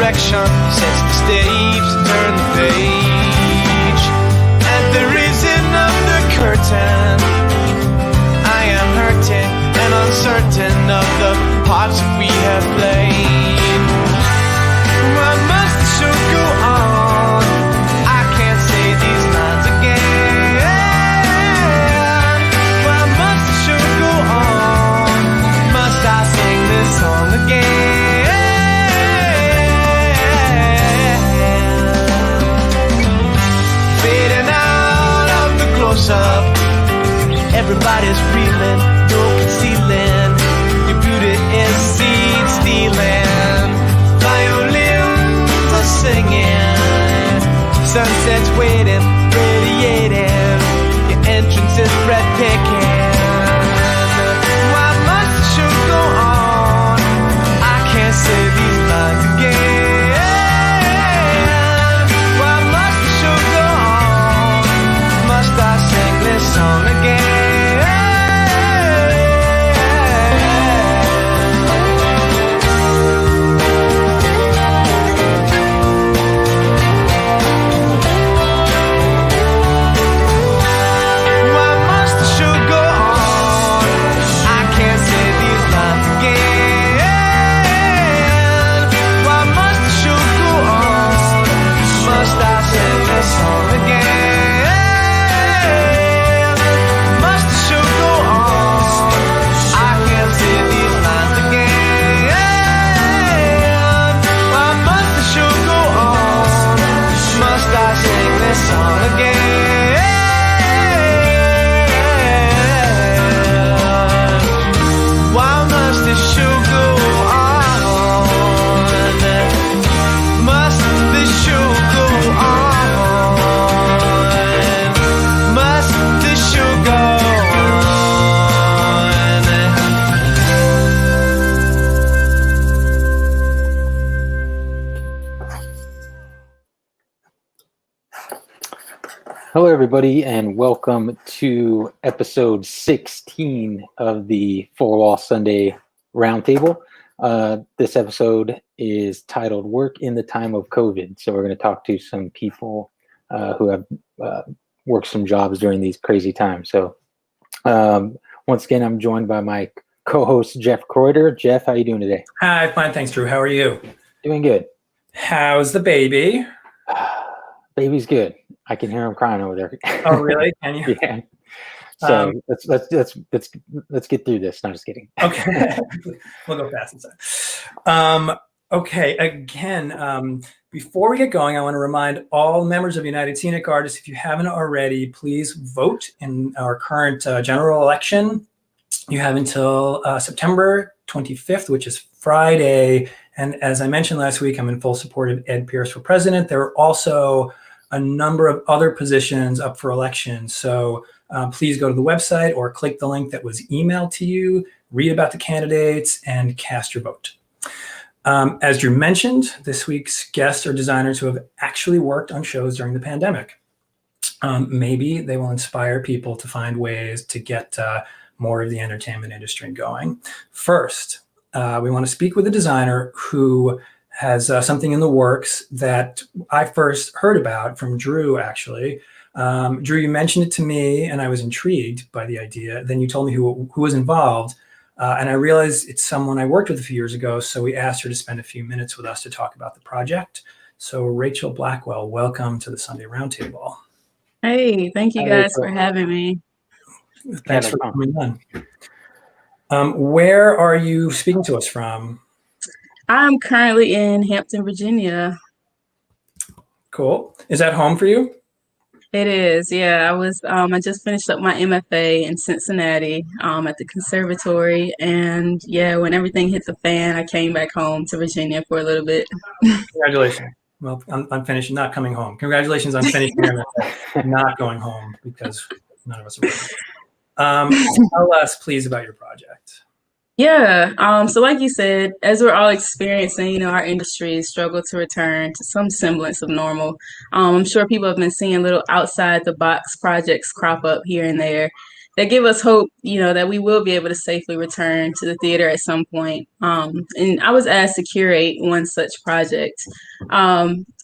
resurrection sets the stage to turn the page. At the raising of the curtain, I am hurting and uncertain of the parts that we have played. Why must the show go on? I can't say these lines again. Why must the show go on? Must I sing this song again? Fading out of the close-up, everybody's reeling, no concealing. Your beauty is seed stealing. Violins are singing, sunset's waiting, radiating. Your entrance is breathtaking. Why must the show go on? I can't say these lines again. Why must the show go on? Must I sing this song again? Hello, everybody, and welcome to episode 16 of the Four Wall Sunday Roundtable. This episode is titled Work in the Time of COVID. So we're going to talk to some people who have worked some jobs during these crazy times. So once again, I'm joined by my co-host, Jeff Kreuter. Jeff, how are you doing today? Hi, fine, thanks, Drew. How are you? Doing good. How's the baby? Baby's good. I can hear him crying over there. Oh, really? Can you? Yeah. So let's get through this. No, just kidding. Okay, we'll go fast inside. Okay, again, before we get going, I want to remind all members of United Scenic Artists, if you haven't already, please vote in our current general election. You have until September 25th, which is Friday. And as I mentioned last week, I'm in full support of Ed Pierce for president. There are also a number of other positions up for election. So please go to the website or click the link that was emailed to you, read about the candidates, and cast your vote. As Drew mentioned, this week's guests are designers who have actually worked on shows during the pandemic. Maybe they will inspire people to find ways to get more of the entertainment industry going. First, we want to speak with a designer who has something in the works that I first heard about from Drew, actually. Drew, you mentioned it to me, and I was intrigued by the idea. Then you told me who was involved, and I realized it's someone I worked with a few years ago, so we asked her to spend a few minutes with us to talk about the project. So Rachel Blackwell, welcome to the Sunday Roundtable. Hey, thank you guys for having me. Thanks for coming on. Where are you speaking to us from? I'm currently in Hampton, Virginia. Cool. Is that home for you? It is, yeah. I just finished up my MFA in Cincinnati at the conservatory. And yeah, when everything hit the fan, I came back home to Virginia for a little bit. Congratulations. Well, I'm finished, not coming home. Congratulations on finishing your MFA, not going home, because none of us are working. Tell us, please, about your project. Yeah. So like you said, as we're all experiencing, our industry struggle to return to some semblance of normal. I'm sure people have been seeing little outside the box projects crop up here and there. that give us hope, that we will be able to safely return to the theater at some point. And I was asked to curate one such project.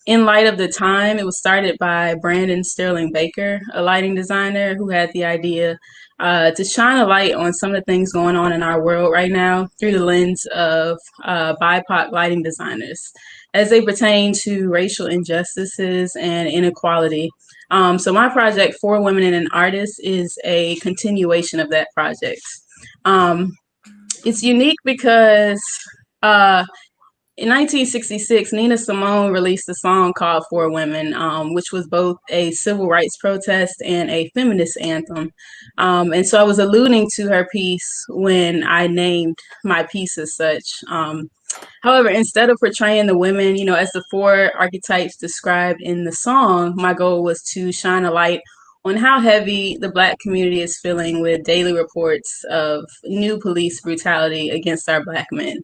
In light of the time, it was started by Brandon Sterling Baker, a lighting designer who had the idea to shine a light on some of the things going on in our world right now through the lens of BIPOC lighting designers as they pertain to racial injustices and inequality. So my project, For Women and an Artist, is a continuation of that project. It's unique because in 1966, Nina Simone released a song called For Women, which was both a civil rights protest and a feminist anthem. And so I was alluding to her piece when I named my piece as such. However, instead of portraying the women, as the four archetypes described in the song, my goal was to shine a light on how heavy the Black community is feeling with daily reports of new police brutality against our Black men.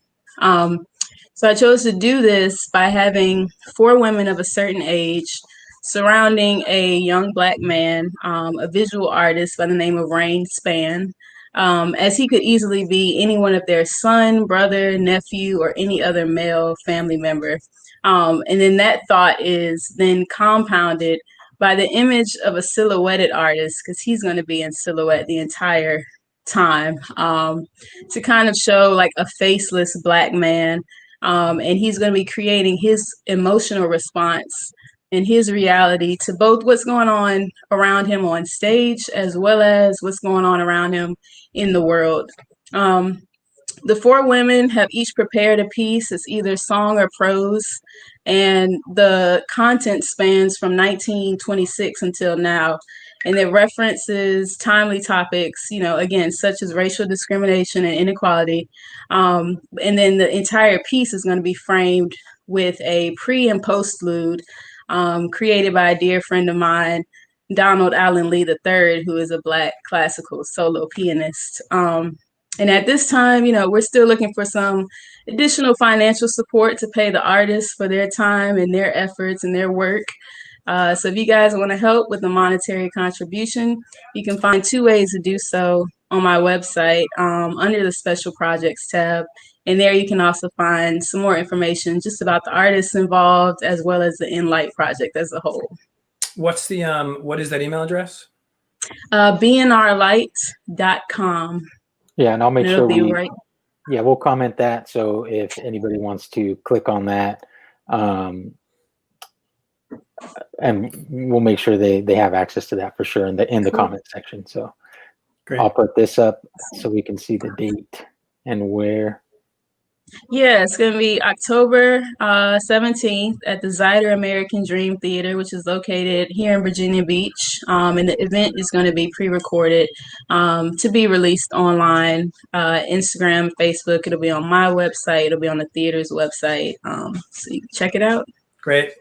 So I chose to do this by having four women of a certain age surrounding a young Black man, a visual artist by the name of Rain Spann, as he could easily be any one of their son, brother, nephew, or any other male family member. And then that thought is then compounded by the image of a silhouetted artist, because he's going to be in silhouette the entire time, to kind of show like a faceless Black man. And he's going to be creating his emotional response and his reality to both what's going on around him on stage, as well as what's going on around him in the world. The four women have each prepared a piece. It's either song or prose, and the content spans from 1926 until now. And it references timely topics, again, such as racial discrimination and inequality. And then the entire piece is going to be framed with a pre and postlude created by a dear friend of mine, Donald Allen Lee III, who is a Black classical solo pianist. And at this time, we're still looking for some additional financial support to pay the artists for their time and their efforts and their work. So if you guys want to help with a monetary contribution, you can find two ways to do so on my website under the Special Projects tab. And there you can also find some more information just about the artists involved, as well as the Enlight project as a whole. What is that email address? bnrlight.com. Yeah, and I'll make sure we'll comment that. So if anybody wants to click on that, and we'll make sure they have access to that for sure in the comment section. So great. I'll put this up so we can see the date and where. Yeah, it's going to be October 17th at the Zyder American Dream Theater, which is located here in Virginia Beach. And the event is going to be pre-recorded to be released online, Instagram, Facebook. It'll be on my website. It'll be on the theater's website. So you can check it out. Great.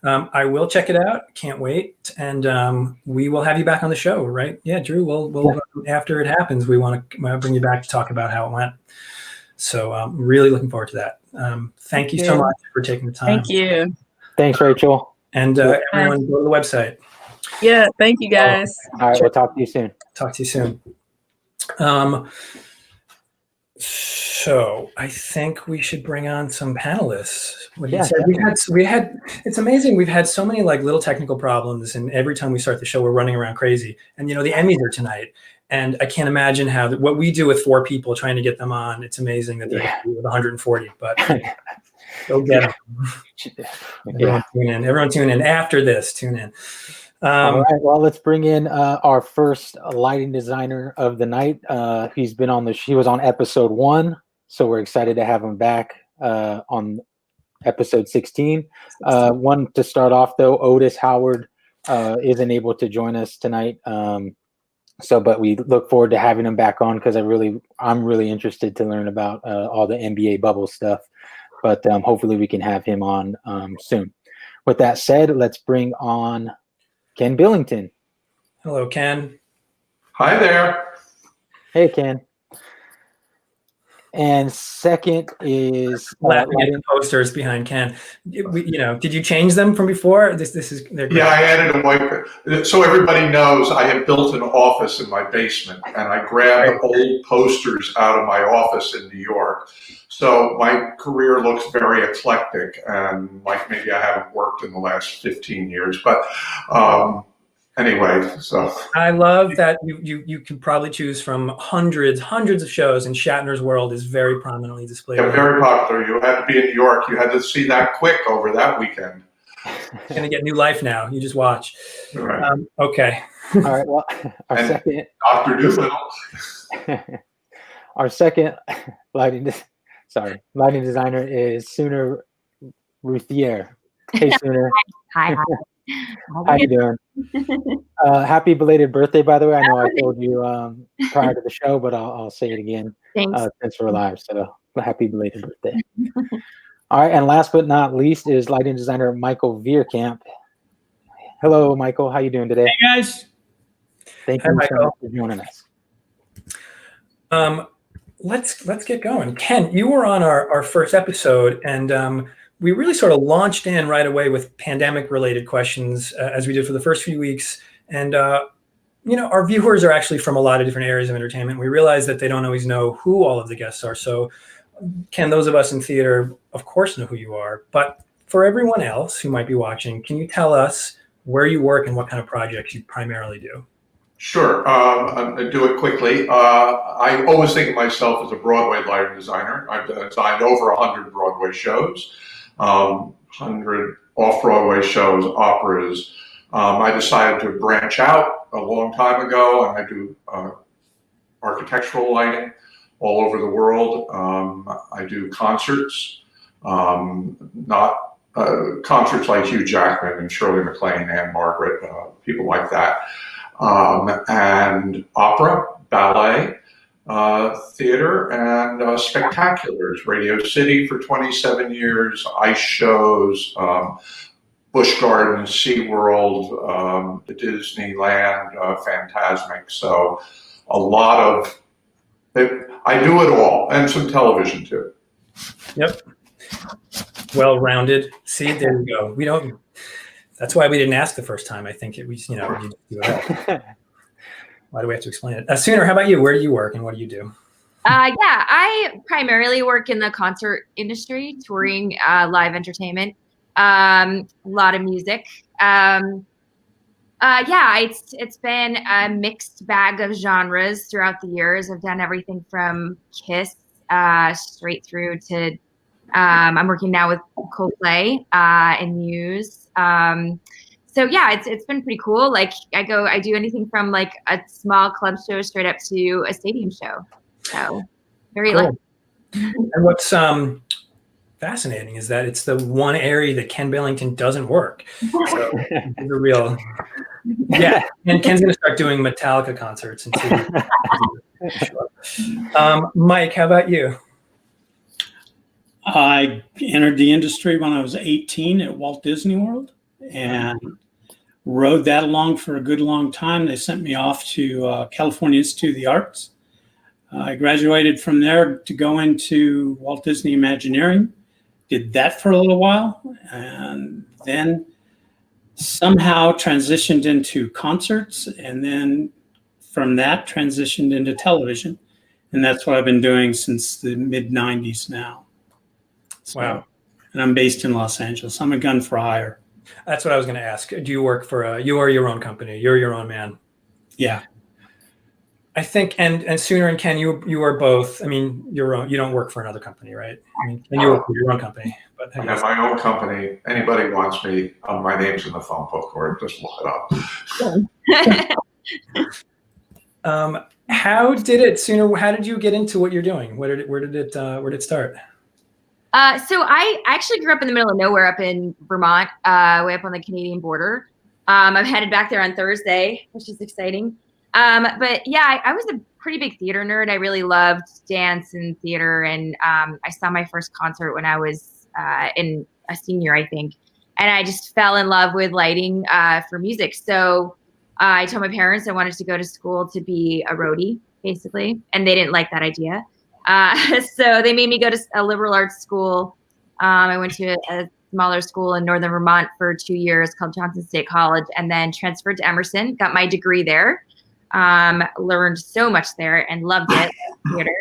I will check it out. Can't wait. And we will have you back on the show, right? Yeah, Drew, we'll after it happens, we want to bring you back to talk about how it went. So I'm really looking forward to that. Thank you so much for taking the time. Thank you. Thanks, Rachel. And everyone, go to the website. Yeah, thank you, guys. All right, we'll talk to you soon. Talk to you soon. So I think we should bring on some panelists. What do you say? We had. It's amazing. We've had so many like little technical problems, and every time we start the show, we're running around crazy. And the Emmys are tonight, and I can't imagine how what we do with four people trying to get them on. It's amazing that they're with 140, but go get them. Everyone tune in after this. Tune in. All right, well, let's bring in our first lighting designer of the night. He was on episode 1, so we're excited to have him back on episode 16. One to start off though, Otis Howard isn't able to join us tonight. But we look forward to having him back on because I'm really interested to learn about all the NBA bubble stuff. But hopefully we can have him on soon. With that said, let's bring on Ken Billington. Hello, Ken. Hi there. Hey, Ken. And second is Laughing at the posters behind Ken. Did you change them from before? This is they're great. Yeah, I added a white. So everybody knows I have built an office in my basement, and I grabbed old posters out of my office in New York. So my career looks very eclectic, and like maybe I haven't worked in the last 15 years, but anyway. So I love that you can probably choose from hundreds of shows, and Shatner's World is very prominently displayed. Yeah, very popular. You had to be in New York. You had to see that quick over that weekend. It's going to get new life now. You just watch. Right. Okay. All right. Well, Dr. Doolittle. Our second lighting designer is Sooner Routhier. Hey, Sooner. Hi. How you doing? Happy belated birthday, by the way. I know I told you prior to the show, but I'll say it again. Thanks. Since we're live, so happy belated birthday. All right, and last but not least is lighting designer Michael Veerkamp. Hello, Michael. How you doing today? Hey, guys. Thank you so much for joining us. Let's get going. Ken, you were on our first episode, and we really sort of launched in right away with pandemic-related questions, as we did for the first few weeks. And our viewers are actually from a lot of different areas of entertainment. We realize that they don't always know who all of the guests are. So, Ken, those of us in theater, of course, know who you are. But for everyone else who might be watching, can you tell us where you work and what kind of projects you primarily do? Sure. I'll do it quickly. I always think of myself as a Broadway lighting designer. I've designed over 100 Broadway shows, 100 off-Broadway shows, operas. I decided to branch out a long time ago, and I do architectural lighting all over the world. I do concerts, not concerts like Hugh Jackman and Shirley MacLaine and Margaret, people like that. And opera, ballet, theater, and spectaculars. Radio City for 27 years, ice shows, Busch Gardens, SeaWorld, the Disneyland, Fantasmic. So a lot of, I do it all, and some television too. Yep. Well-rounded. See, there we go. That's why we didn't ask the first time. I think we do it. Why do we have to explain it? Sooner, how about you? Where do you work and what do you do? I primarily work in the concert industry, touring, live entertainment, a lot of music. It's been a mixed bag of genres throughout the years. I've done everything from Kiss straight through to I'm working now with Coldplay and Muse. It's been pretty cool. Like I do anything from like a small club show straight up to a stadium show. So very cool. lucky. And what's fascinating is that it's the one area that Ken Billington doesn't work. So it's a real, yeah. And Ken's going to start doing Metallica concerts. Mike, how about you? I entered the industry when I was 18 at Walt Disney World and rode that along for a good long time. They sent me off to California Institute of the Arts. I graduated from there to go into Walt Disney Imagineering. Did that for a little while, and then somehow transitioned into concerts, and then from that transitioned into television. And that's what I've been doing since the mid-90s now. So, wow. And I'm based in Los Angeles. I'm a gun for hire. That's what I was going to ask. Do you work for you are your own company? You're your own man. Yeah. I think, and Sooner and Ken, you are both. I mean, your own. You don't work for another company, right? I mean, and you work for your own company. But I have my own company. Anybody wants me, my name's in the phone book, or just look it up. How did it, Sooner? How did you get into what you're doing? Where did it start? So I actually grew up in the middle of nowhere up in Vermont, way up on the Canadian border. I'm headed back there on Thursday, which is exciting. But yeah, I was a pretty big theater nerd. I really loved dance and theater. And I saw my first concert when I was in a senior, I think. And I just fell in love with lighting for music. So I told my parents I wanted to go to school to be a roadie, basically. And they didn't like that idea. So they made me go to a liberal arts school. I went to a smaller school in northern Vermont for 2 years called Johnson State College, and then transferred to Emerson, got my degree there. Learned so much there and loved it, theater.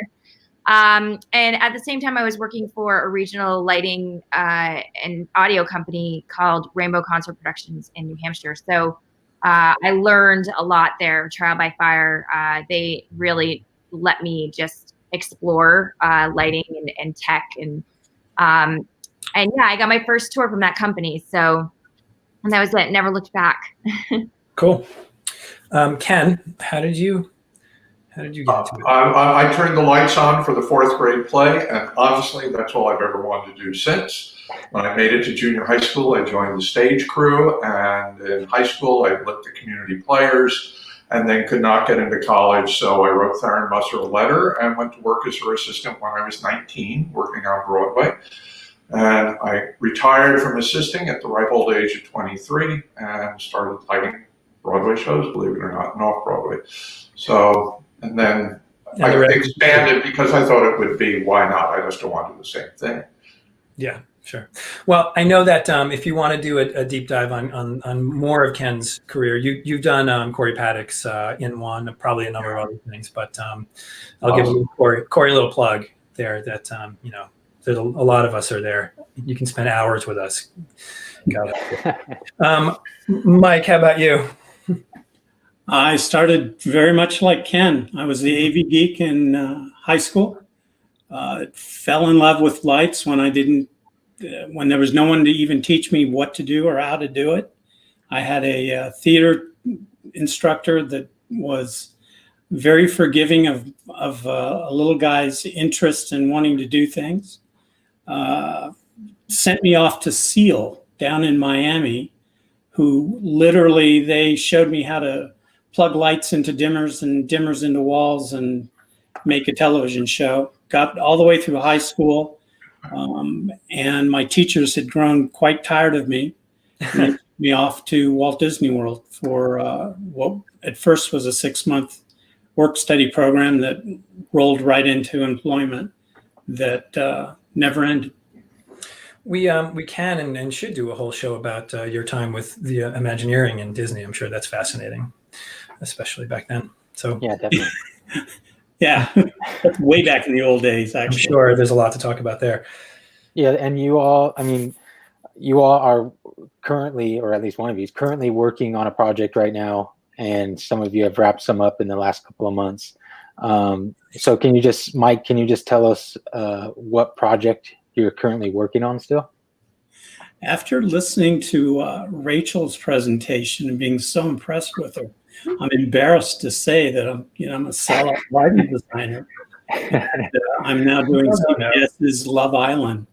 And at the same time, I was working for a regional lighting and audio company called Rainbow Concert Productions in New Hampshire. So I learned a lot there, trial by fire. They really let me just explore lighting and tech. And yeah, I got my first tour from that company. So, and that was it. Never looked back. Cool. Ken, how did you get into it? I turned the lights on for the 4th grade play, and honestly, that's all I've ever wanted to do since. When I made it to junior high school, I joined the stage crew, and in high school, I lit the community players, and then could not get into college, so I wrote Theron Musser a letter and went to work as her assistant when I was 19, working on Broadway. And I retired from assisting at the ripe old age of 23 and started lighting Broadway shows, believe it or not, and off-Broadway. So, and then I expanded because I thought it would be, why not? I just don't want to do the same thing. Yeah, sure. Well, I know that if you want to do a deep dive on more of Ken's career, you've done Corey Paddock's in one, probably a number of other things, but I'll give Corey a little plug there that, you know, there's a lot of us are there. You can spend hours with us. Mike, how about you? I started very much like Ken. I was the AV geek in high school. Fell in love with lights when when there was no one to even teach me what to do or how to do it. I had a theater instructor that was very forgiving of a little guy's interest in wanting to do things. Sent me off to SEAL down in Miami, who literally, they showed me how to plug lights into dimmers and dimmers into walls and make a television show. Got all the way through high school, and my teachers had grown quite tired of me. And took me off to Walt Disney World for what at first was a 6-month work study program that rolled right into employment that never ended. We can and should do a whole show about your time with the Imagineering and Disney. I'm sure that's fascinating, especially back then. So Yeah, definitely. Yeah, that's way back in the old days, actually. I'm sure there's a lot to talk about there. Yeah, and you all are currently, or at least one of you is currently working on a project right now, and some of you have wrapped some up in the last couple of months. So Mike, can you just tell us what project you're currently working on still? After listening to Rachel's presentation and being so impressed with her, I'm embarrassed to say that I'm a sellout lighting designer. And, I'm now doing CBS's Love Island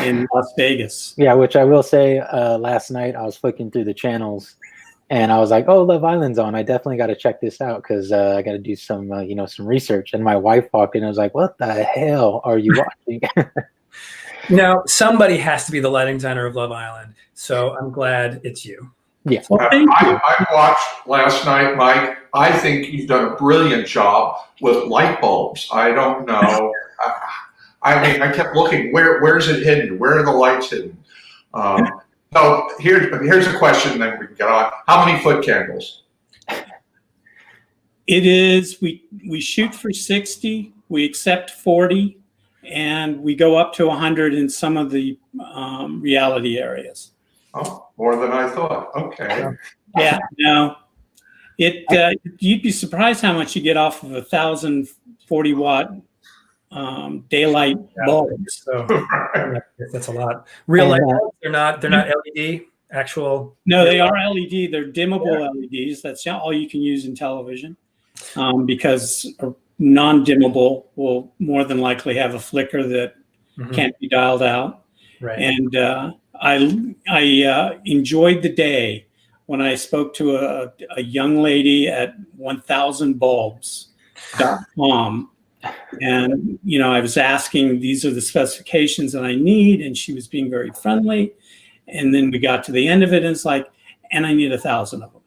in Las Vegas. Yeah, which I will say, last night I was flicking through the channels, and I was like, "Oh, Love Island's on. I definitely got to check this out because I got to do some, some research." And my wife walked in. I was like, "What the hell are you watching?" Now, somebody has to be the lighting designer of Love Island, so I'm glad it's you. Yeah. Well, I watched last night, Mike. I think you've done a brilliant job with light bulbs. I don't know. I mean, I kept looking. Where's it hidden? Where are the lights hidden? So here's a question. Then we can get on. How many foot candles? It is. We shoot for 60. We accept 40. And we go up to 100 in some of the reality areas. Oh, more than I thought. Okay. Yeah, no. You'd be surprised how much you get off of 1,040 watt daylight bulbs. So that's a lot. Real light bulbs, they're not LED, actual. No, they are LED. They're dimmable LEDs. That's all you can use in television because non-dimmable will more than likely have a flicker that can't be dialed out. Right. And I enjoyed the day when I spoke to a young lady at 1000bulbs.com. And, I was asking, these are the specifications that I need. And she was being very friendly. And then we got to the end of it and it's like, and I need 1,000 of them.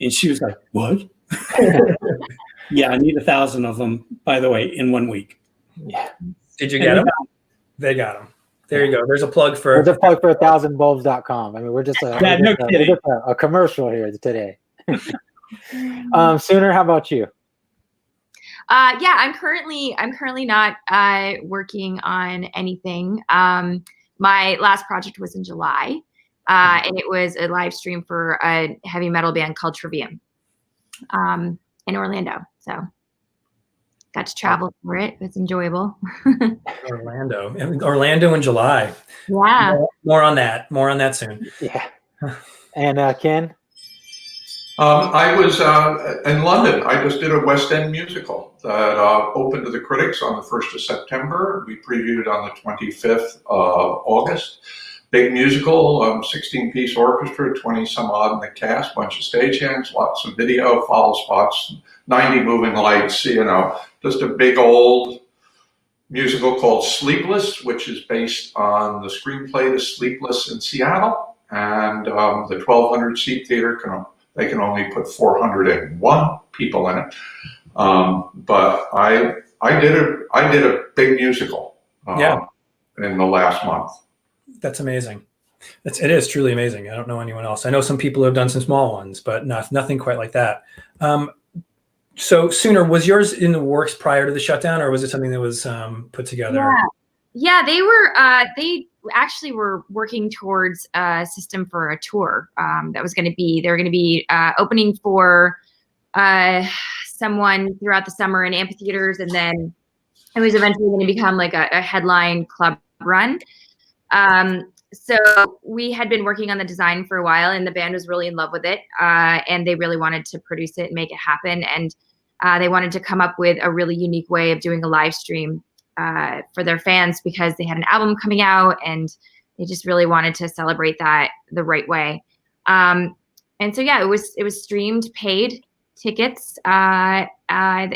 And she was like, what? Yeah, I need 1,000 of them, by the way, in 1 week. Yeah. Did you get them? They got them. There you go. There's a plug for. There's a plug for 1000bulbs.com. I mean, we're just a commercial here today. Sooner, how about you? Yeah, I'm currently not working on anything. My last project was in July, and it was a live stream for a heavy metal band called Trivium in Orlando. So got to travel for it. It's enjoyable. Orlando in July. Yeah. More on that. More on that soon. Yeah. And Ken? I was in London. I just did a West End musical that opened to the critics on the 1st of September. We previewed it on the 25th of August. Big musical, 16-piece orchestra, 20 some odd in the cast, bunch of stagehands, lots of video, follow spots, 90 moving lights, just a big old musical called Sleepless, which is based on the screenplay to Sleepless in Seattle. And the 1,200 seat theater they can only put 401 people in it. But I did a big musical in the last month. That's amazing. It is truly amazing. I don't know anyone else. I know some people who have done some small ones, but nothing quite like that. So Sooner, was yours in the works prior to the shutdown, or was it something that was put together? Yeah, they were. They actually were working towards a system for a tour that was going to be. They were going to be opening for someone throughout the summer in amphitheaters, and then it was eventually going to become like a headline club run. So we had been working on the design for a while, and the band was really in love with it, and they really wanted to produce it and make it happen. And they wanted to come up with a really unique way of doing a live stream for their fans, because they had an album coming out, and they just really wanted to celebrate that the right way. And so yeah, it was streamed, paid tickets, and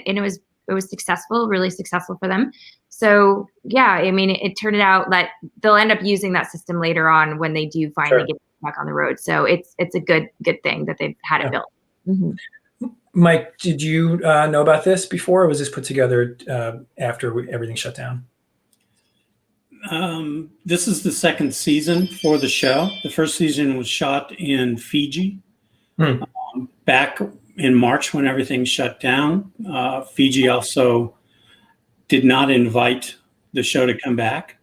it was successful, really successful for them. So yeah, I mean, it turned out that they'll end up using that system later on when they do finally get back on the road. So it's a good thing that they've had it built. Mm-hmm. Mike, did you know about this before, or was this put together after everything shut down? This is the second season for the show. The first season was shot in Fiji back in March when everything shut down. Fiji also did not invite the show to come back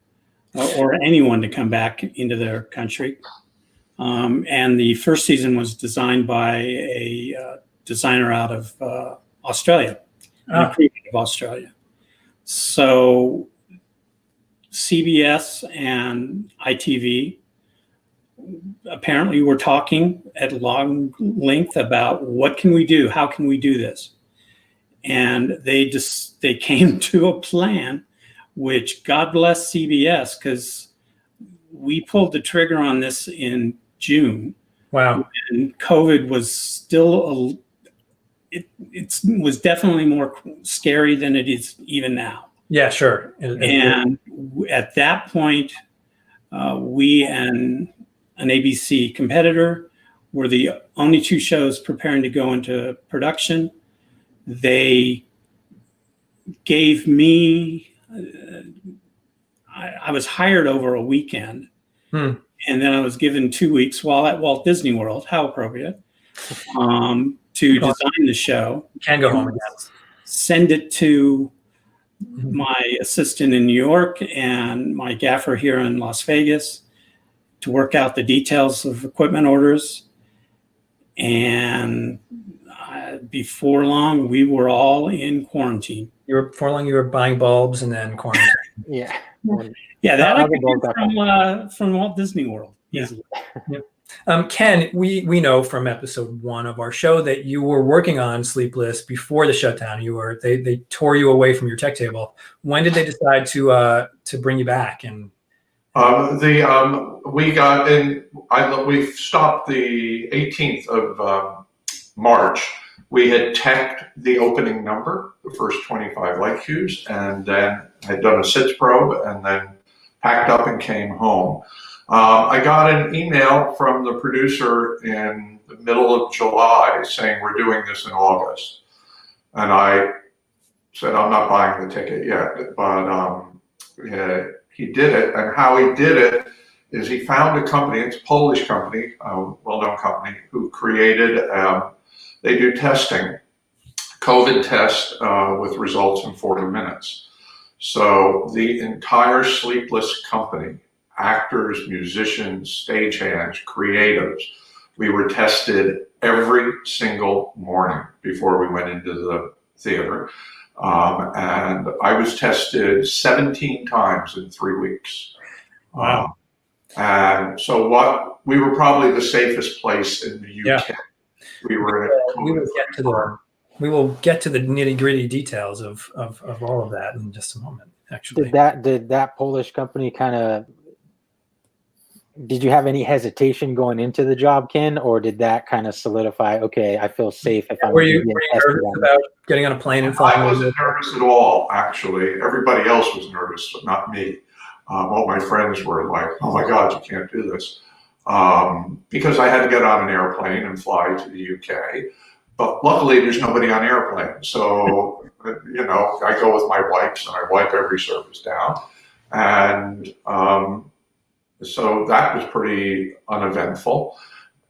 or anyone to come back into their country. And the first season was designed by a designer out of Australia, a creator of Australia. So CBS and ITV apparently were talking at long length about what can we do, how can we do this, and they came to a plan, which God bless CBS, because we pulled the trigger on this in June. Wow! And COVID was still it was definitely more scary than it is even now. Yeah, sure. And at that point, we and an ABC competitor were the only two shows preparing to go into production. They gave me, I was hired over a weekend, and then I was given 2 weeks while at Walt Disney World, how appropriate, to design the show. You can go home again. Send it to my assistant in New York and my gaffer here in Las Vegas to work out the details of equipment orders. And before long, we were all in quarantine. Before long, you were buying bulbs and then quarantine. Yeah. Yeah, that I could do from Walt Disney World. Easily. Yeah. Ken, we know from episode 1 of our show that you were working on Sleepless before the shutdown. They tore you away from your tech table. When did they decide to bring you back? And we stopped the 18th of March. We had teched the opening number, the first 25 light cues, and then had done a SITS probe, and then packed up and came home. I got an email from the producer in the middle of July saying we're doing this in August. And I said, I'm not buying the ticket yet, but yeah, he did it. And how he did it is he found a company, it's a Polish company, a well-known company, who created, they do testing, COVID test with results in 40 minutes. So the entire Sleepless company, actors, musicians, stagehands, creatives, we were tested every single morning before we went into the theater. And I was tested 17 times in 3 weeks. Wow. And so we were probably the safest place in the UK. Yeah. We were in a we will get to the nitty-gritty details of all of that in just a moment, actually. Did that Polish company did you have any hesitation going into the job, Ken, or did that kind of solidify, okay, I feel safe if I'm Were you nervous about getting on a plane and flying? I wasn't nervous at all, actually. Everybody else was nervous, but not me. All my friends were like, oh my God, you can't do this. Because I had to get on an airplane and fly to the UK. But luckily, there's nobody on airplanes. So, you know, I go with my wipes and I wipe every surface down. And so that was pretty uneventful.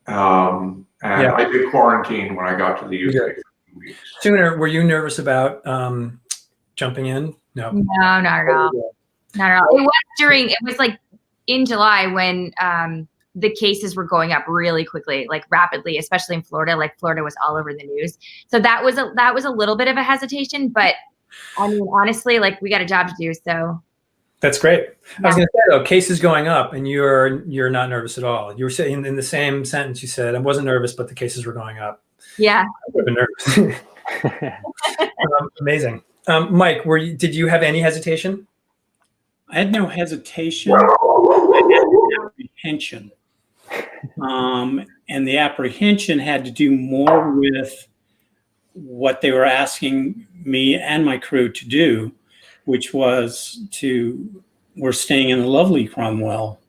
And yeah. I did quarantine when I got to the UK for 2 weeks. Sooner, were you nervous about jumping in? No. No, not at all. Not at all. It was like in July when the cases were going up really quickly, like rapidly, especially in Florida. Like Florida was all over the news. So that was a little bit of a hesitation, but I mean, honestly, like we got a job to do. So that's great. Yeah. I was going to say though, cases going up, and you're not nervous at all. You were saying in the same sentence, you said, I wasn't nervous, but the cases were going up. Yeah. I would have been nervous. Amazing. Mike, did you have any hesitation? I had no hesitation. I had no apprehension. And the apprehension had to do more with what they were asking me and my crew to do, which was we're staying in the lovely Cromwell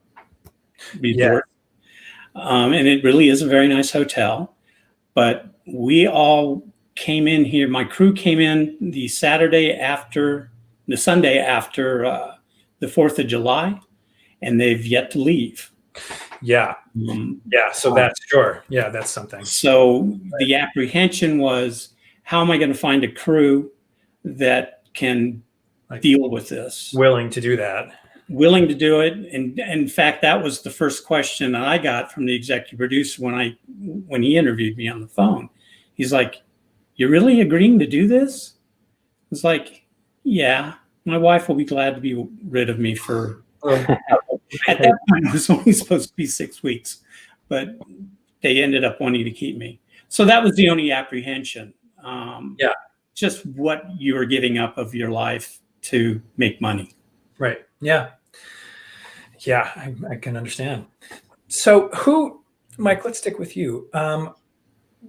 Resort. Yeah. And it really is a very nice hotel. But we all came in here. My crew came in the Sunday after the 4th of July, and they've yet to leave. Yeah. So that's sure. Yeah, that's something. So the apprehension was, how am I going to find a crew that can deal with this? Willing to do that. Willing to do it. And in fact, that was the first question that I got from the executive producer when he interviewed me on the phone. He's like, you're really agreeing to do this? I was like, yeah, my wife will be glad to be rid of me for, at that point, it was only supposed to be 6 weeks, but they ended up wanting to keep me. So that was the only apprehension. Just what you were giving up of your life to make money. Right. Yeah. Yeah, I can understand. So Mike, let's stick with you.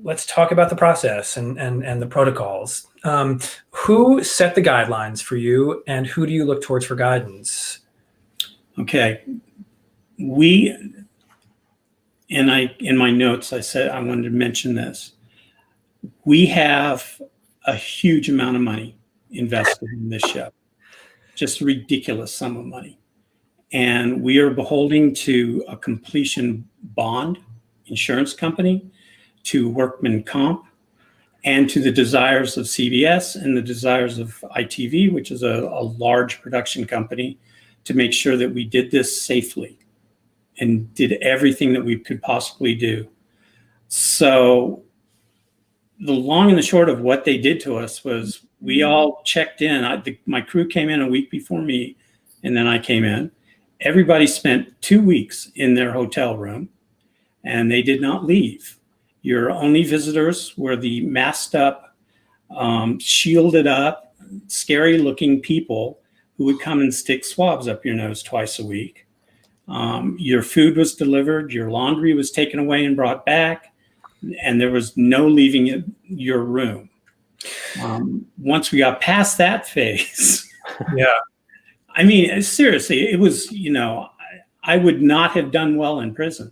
Let's talk about the process and the protocols. Who set the guidelines for you, and who do you look towards for guidance? Okay. In my notes, I said I wanted to mention this. We have a huge amount of money invested in this show. Just a ridiculous sum of money. And we are beholden to a completion bond insurance company, to workman comp, and to the desires of CBS and the desires of ITV, which is a large production company, to make sure that we did this safely and did everything that we could possibly do. So the long and the short of what they did to us was we all checked in. My crew came in a week before me, and then I came in. Everybody spent 2 weeks in their hotel room, and they did not leave. Your only visitors were the masked up, shielded up, scary looking people who would come and stick swabs up your nose twice a week. Your food was delivered, your laundry was taken away and brought back, and there was no leaving your room. Once we got past that phase, I mean, seriously, it was, I would not have done well in prison.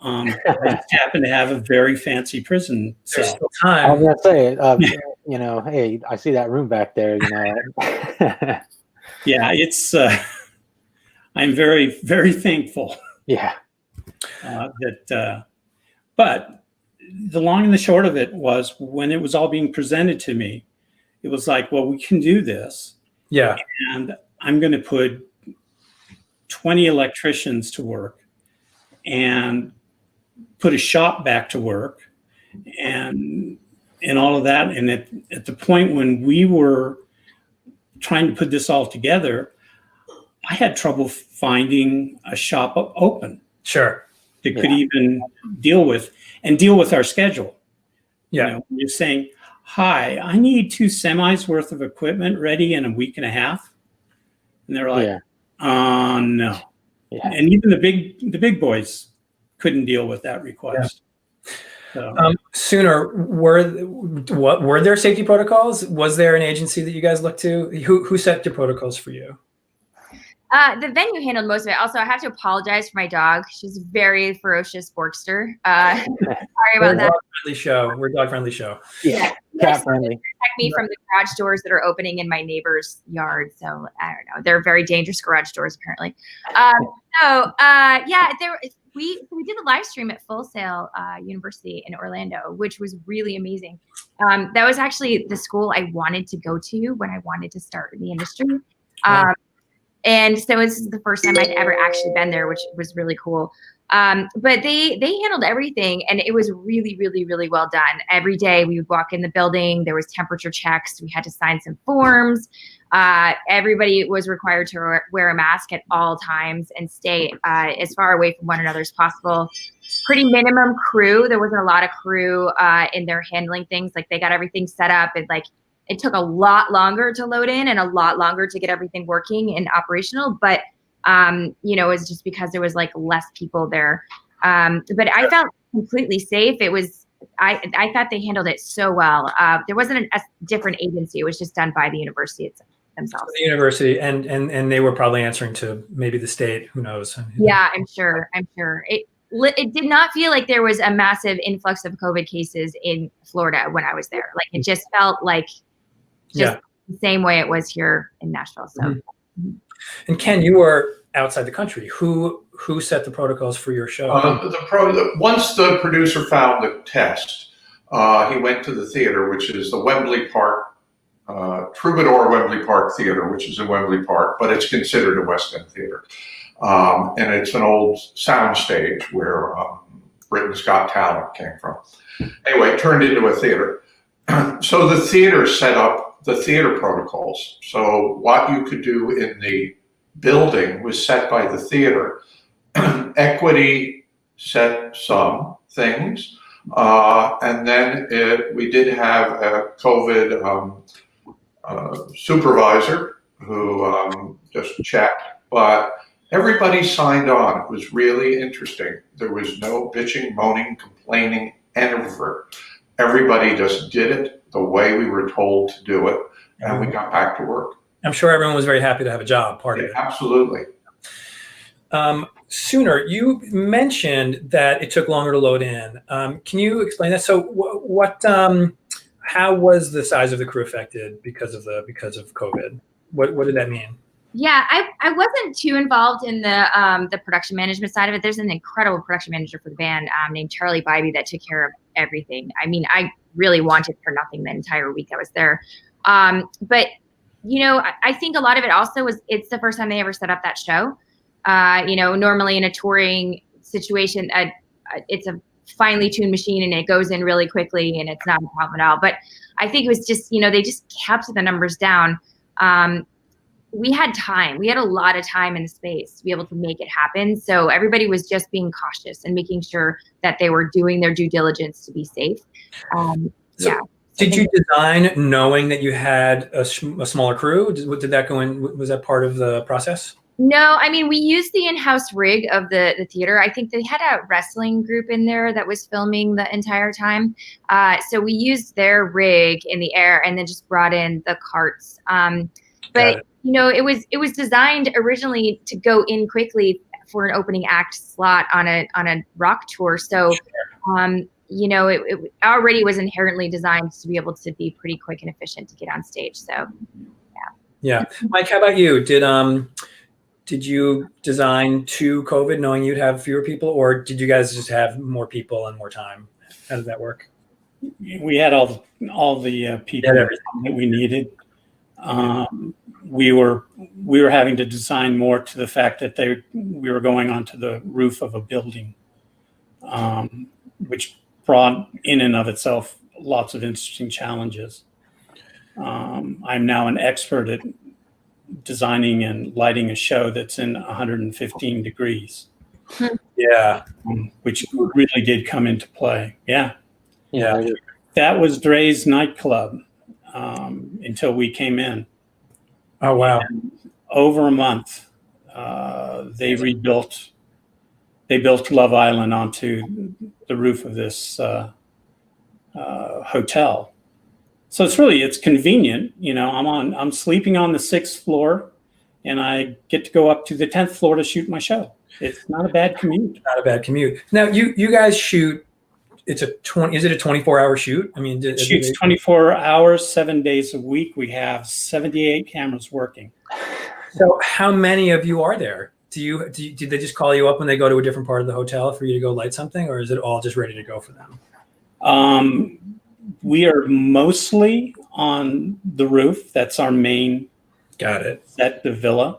I just happen to have a very fancy prison There's cell. still I was time. gonna say, you know, hey, I see that room back there. You know. Yeah, it's. I'm very, very thankful Yeah. that. But the long and the short of it was, when it was all being presented to me, it was like, well, we can do this, Yeah. and I'm going to put 20 electricians to work and put a shop back to work, and all of that. And at the point when we were trying to put this all together, I had trouble finding a shop open Sure. that could even deal with our schedule. Yeah. You know, you're saying, hi, I need 2 semis worth of equipment ready in a week and a half. And they're like, no. Yeah. And even the big boys couldn't deal with that request. So, Sooner, were there safety protocols? Was there an agency that you guys looked to? Who set the protocols for you? The venue handled most of it. Also, I have to apologize for my dog. She's a very ferocious Borkster. Sorry about that. We're a dog-friendly show. Yeah. Cat friendly. Protect me from the garage doors that are opening in my neighbor's yard. So I don't know. They're very dangerous garage doors, apparently. We did the live stream at Full Sail University in Orlando, which was really amazing. That was actually the school I wanted to go to when I wanted to start in the industry. And so this is the first time I'd ever actually been there, which was really cool. But they handled everything, and it was really, really, really well done. Every day we would walk in the building, there was temperature checks. We had to sign some forms. Everybody was required to wear a mask at all times and stay as far away from one another as possible. Pretty minimum crew. There wasn't a lot of crew in there handling things. Like, they got everything set up, and like, it took a lot longer to load in and a lot longer to get everything working and operational. But, you know, it was just because there was like less people there. But I felt completely safe. It was, I thought they handled it so well. There wasn't a different agency. It was just done by the university themselves. The university, and they were probably answering to maybe the state. Who knows? Yeah, I'm sure. It did not feel like there was a massive influx of COVID cases in Florida when I was there. Like, it just felt like the same way it was here in Nashville. So, And Ken, you were outside the country. Who set the protocols for your show? Once the producer found the test, he went to the theater, which is the Wembley Park, Troubadour Wembley Park Theater, which is in Wembley Park, but it's considered a West End theater. And it's an old sound stage where Britain's Got Talent came from. Anyway, it turned into a theater. So the theater set up the theater protocols. So what you could do in the building was set by the theater. Equity set some things. And then we did have a COVID supervisor who just checked, but everybody signed on. It was really interesting. There was no bitching, moaning, complaining, ever. Everybody just did it the way we were told to do it, and we got back to work. I'm sure everyone was very happy to have a job, part of it. Absolutely. Sooner, you mentioned that it took longer to load in. Can you explain that? So how was the size of the crew affected because of COVID? What did that mean? Yeah, I wasn't too involved in the production management side of it. There's an incredible production manager for the band named Charlie Bybee that took care of everything. I mean, I really wanted for nothing the entire week I was there. But, you know, I think a lot of it also was, it's the first time they ever set up that show. You know, normally in a touring situation, it's a finely tuned machine and it goes in really quickly and it's not a problem at all. But I think it was just, you know, they just kept the numbers down. We had time. We had a lot of time in the space to be able to make it happen. So everybody was just being cautious and making sure that they were doing their due diligence to be safe. Did you design knowing that you had a smaller crew? Did that go in? Was that part of the process? No, I mean, we used the in-house rig of the theater. I think they had a wrestling group in there that was filming the entire time. So we used their rig in the air and then just brought in the carts. But you know, it was designed originally to go in quickly for an opening act slot on a rock tour. So, you know, it already was inherently designed to be able to be pretty quick and efficient to get on stage. So, yeah. Mike, how about you? Did you design to COVID knowing you'd have fewer people, or did you guys just have more people and more time? How did that work? We had all the people that we needed. We were having to design more to the fact that we were going onto the roof of a building, which brought in and of itself lots of interesting challenges. I'm now an expert at designing and lighting a show that's in 115 degrees. Yeah. Which really did come into play. Yeah. Yeah. That was Dre's nightclub until we came in. Oh, wow. And over a month, they built Love Island onto the roof of this hotel. So it's convenient. You know, I'm sleeping on the 6th floor and I get to go up to the 10th floor to shoot my show. It's not a bad commute. Not a bad commute. Now you guys shoot, is it a 24-hour shoot? I mean, it shoots 24 hours, 7 days a week. We have 78 cameras working. So how many of you are there? Do they just call you up when they go to a different part of the hotel for you to go light something, or is it all just ready to go for them? We are mostly on the roof. That's our main set, the villa.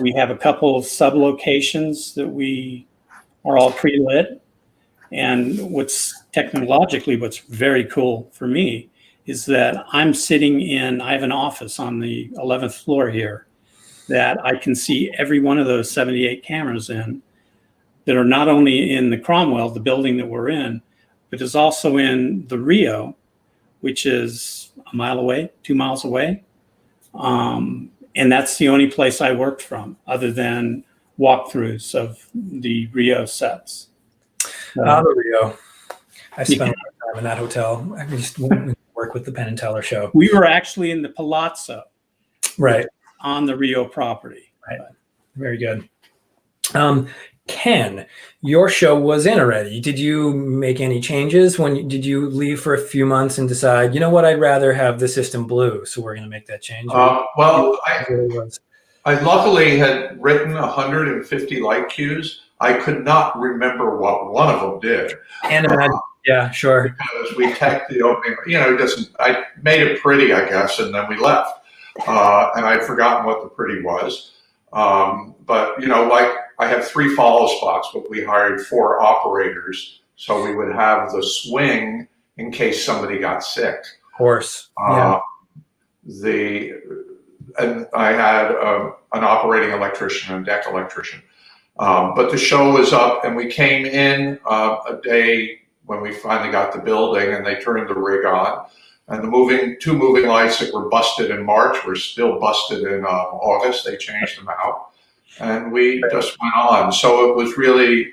We have a couple of sub-locations that we are all pre-lit. And what's very cool for me is that I have an office on the 11th floor here that I can see every one of those 78 cameras in that are not only in the Cromwell, the building that we're in, but is also in the Rio, which is a mile away, 2 miles away. And that's the only place I worked from other than walkthroughs of the Rio sets. The Rio. I spent a lot of time in that hotel. I used to work with the Penn and Teller show. We were actually in the Palazzo. Right. On the Rio property. Right. Very good. Ken, your show was in already. Did you make any changes did you leave for a few months and decide, you know what, I'd rather have the system blue, so we're going to make that change? Well, I luckily had written 150 light cues. I could not remember what one of them did. And yeah, sure. Because we tacked the opening, I made it pretty, I guess, and then we left. And I'd forgotten what the pretty was. But, I have 3 follow spots, but we hired 4 operators. So we would have the swing in case somebody got sick. Of course. Yeah. And I had an operating electrician and deck electrician. But the show was up and we came in a day when we finally got the building and they turned the rig on. And the 2 moving lights that were busted in March were still busted in August. They changed them out. And we just went on. So it was really,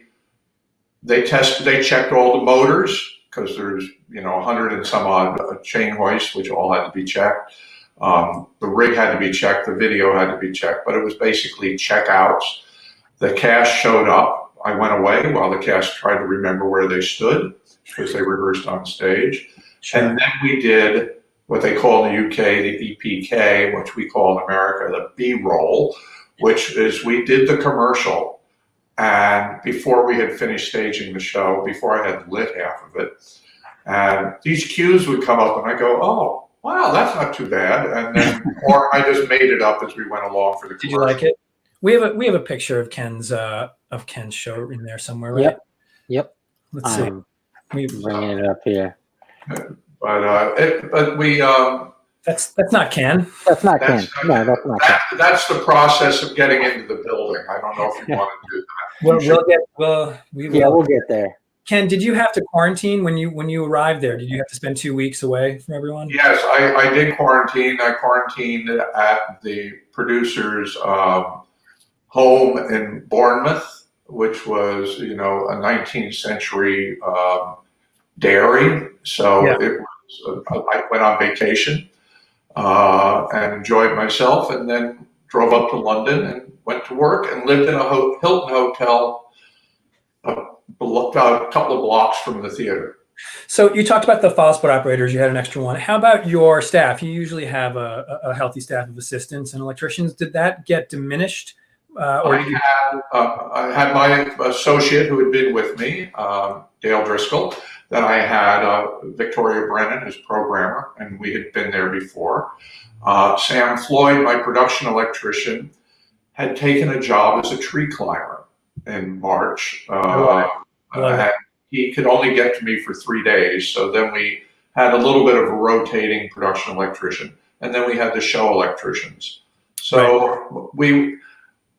they checked all the motors because there's, 100 and some odd chain hoists, which all had to be checked. The rig had to be checked. The video had to be checked. But it was basically checkouts. The cast showed up. I went away while the cast tried to remember where they stood because they rehearsed on stage. Sure. And then we did what they call in the UK the EPK, which we call in America the B-roll, which is we did the commercial. And before we had finished staging the show, before I had lit half of it, and these cues would come up and I go, oh, wow, that's not too bad. And then, or I just made it up as we went along for the commercial. Did you like it? We have a picture of Ken's show in there somewhere, right? Yep. Let's see. Bringing it up here. But we. That's not Ken. That's not Ken. No, that's not Ken. That's the process of getting into the building. I don't know if you want to do that. We'll get there. Ken, did you have to quarantine when you arrived there? Did you have to spend 2 weeks away from everyone? Yes, I did quarantine. I quarantined at the producer's home in Bournemouth, which was, a 19th century dairy. So it was. I went on vacation and enjoyed myself, and then drove up to London and went to work and lived in a Hilton hotel a couple of blocks from the theater. So you talked about the file spot operators. You had an extra one. How about your staff? You usually have a healthy staff of assistants and electricians. Did that get diminished? I had my associate who had been with me, Dale Driscoll. Then I had Victoria Brennan, his programmer, and we had been there before. Sam Floyd, my production electrician, had taken a job as a tree climber in March. And he could only get to me for 3 days. So then we had a little bit of a rotating production electrician. And then we had the show electricians. So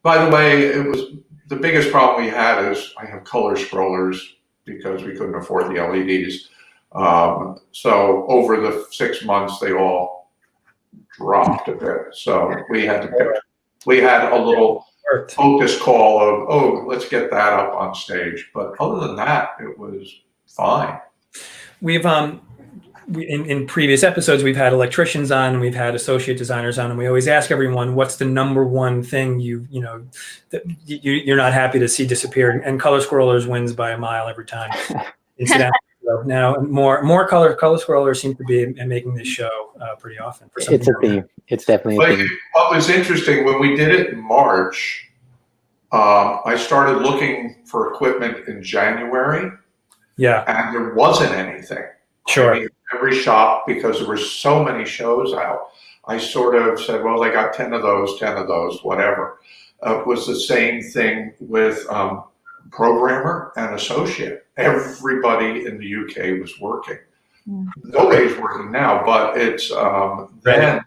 by the way, it was the biggest problem we had is I have color scrollers because we couldn't afford the LEDs. So over the 6 months, they all dropped a bit. So we had a little focus call of, oh, let's get that up on stage. But other than that, it was fine. We've in previous episodes, we've had electricians on, and we've had associate designers on, and we always ask everyone, what's the number one thing that you're not happy to see disappear? And color scrollers wins by a mile every time. Now more color scrollers seem to be making this show pretty often. It's a theme. It's definitely a theme. What was interesting, when we did it in March, I started looking for equipment in January. Yeah. And there wasn't anything. Sure. I mean, every shop, because there were so many shows out, I sort of said, well, they got 10 of those, whatever. It was the same thing with programmer and associate. Everybody in the UK was working. Nobody's working now, but it's then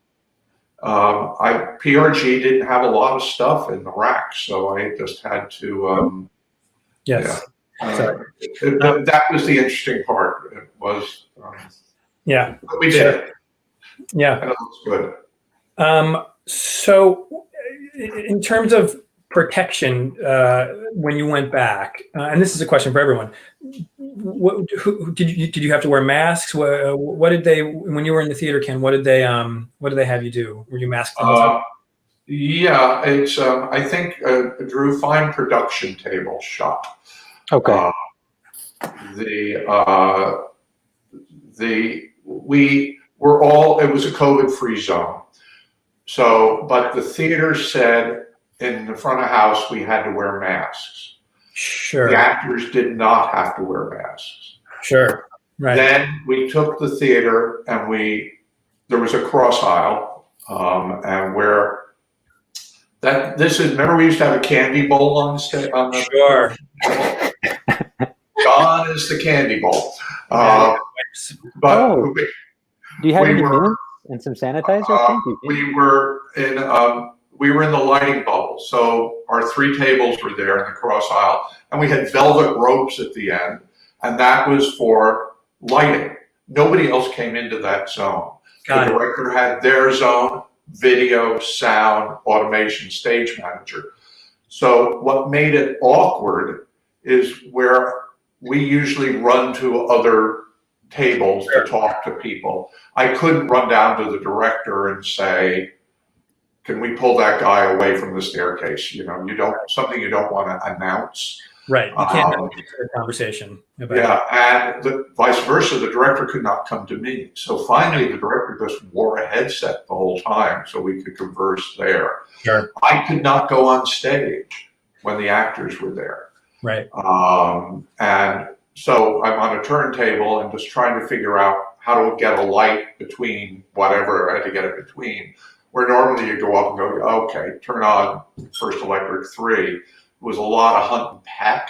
PRG didn't have a lot of stuff in the rack, so I just had to yes. That was the interesting part. It was but we did it. Yeah, and it looks good. So in terms of protection, when you went back, and this is a question for everyone, did you have to wear masks? What did they, when you were in the theater, Ken, what did they have you do? Were you masked all the time? Yeah, it's I think Drew, fine production table shot. Okay. We were all, it was a COVID-free zone. So, but the theater said in the front of house we had to wear masks. Sure. The actors did not have to wear masks. Sure. Right. Then we took the theater and there was a cross aisle, and where remember we used to have a candy bowl on the Sure. Gone is the candy bowl. Do you have any mints and some sanitizer? Thank you. We were in the lighting bubble. So our 3 tables were there in the cross aisle, and we had velvet ropes at the end, and that was for lighting. Nobody else came into that zone. The director had their zone, video, sound, automation, stage manager. So what made it awkward is where we usually run to other tables to talk to people. I couldn't run down to the director and say, can we pull that guy away from the staircase? Something you don't want to announce. Right. You can't have a conversation about it. And vice versa, the director could not come to me. So finally, the director just wore a headset the whole time so we could converse there. Sure. I could not go on stage when the actors were there. Right. And so I'm on a turntable and just trying to figure out how to get a light between whatever I had to get it between. Where normally you go up and go, okay, turn on First Electric 3. It was a lot of hunt and peck.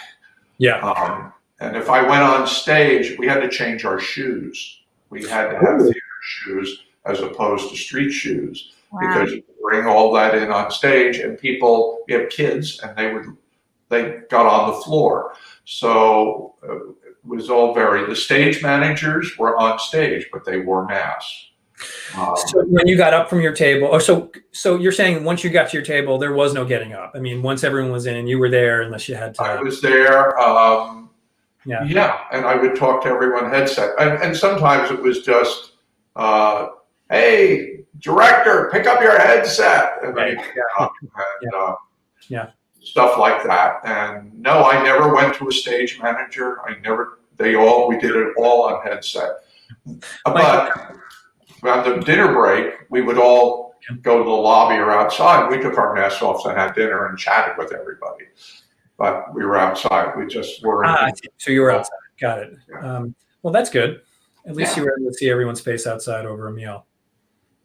Yeah. And if I went on stage, we had to change our shoes. We had to have theater shoes as opposed to street shoes. Wow. Because you bring all that in on stage, and we have kids, and they got on the floor. So it was all the stage managers were on stage, but they wore masks. So when you got up from your table, so you're saying once you got to your table, there was no getting up. I mean, once everyone was in, you were there unless you had to. I was there. Yeah, and I would talk to everyone headset. And sometimes it was just, hey, director, pick up your headset. And Right. they pick it up and Yeah. stuff like that. And no, I never went to a stage manager. We did it all on headset. But on the dinner break, we would all go to the lobby or outside. We took our masks off and had dinner and chatted with everybody. But we were outside. We just were. So you were outside. Got it. Yeah. Well, that's good. At least you were able to see everyone's face outside over a meal.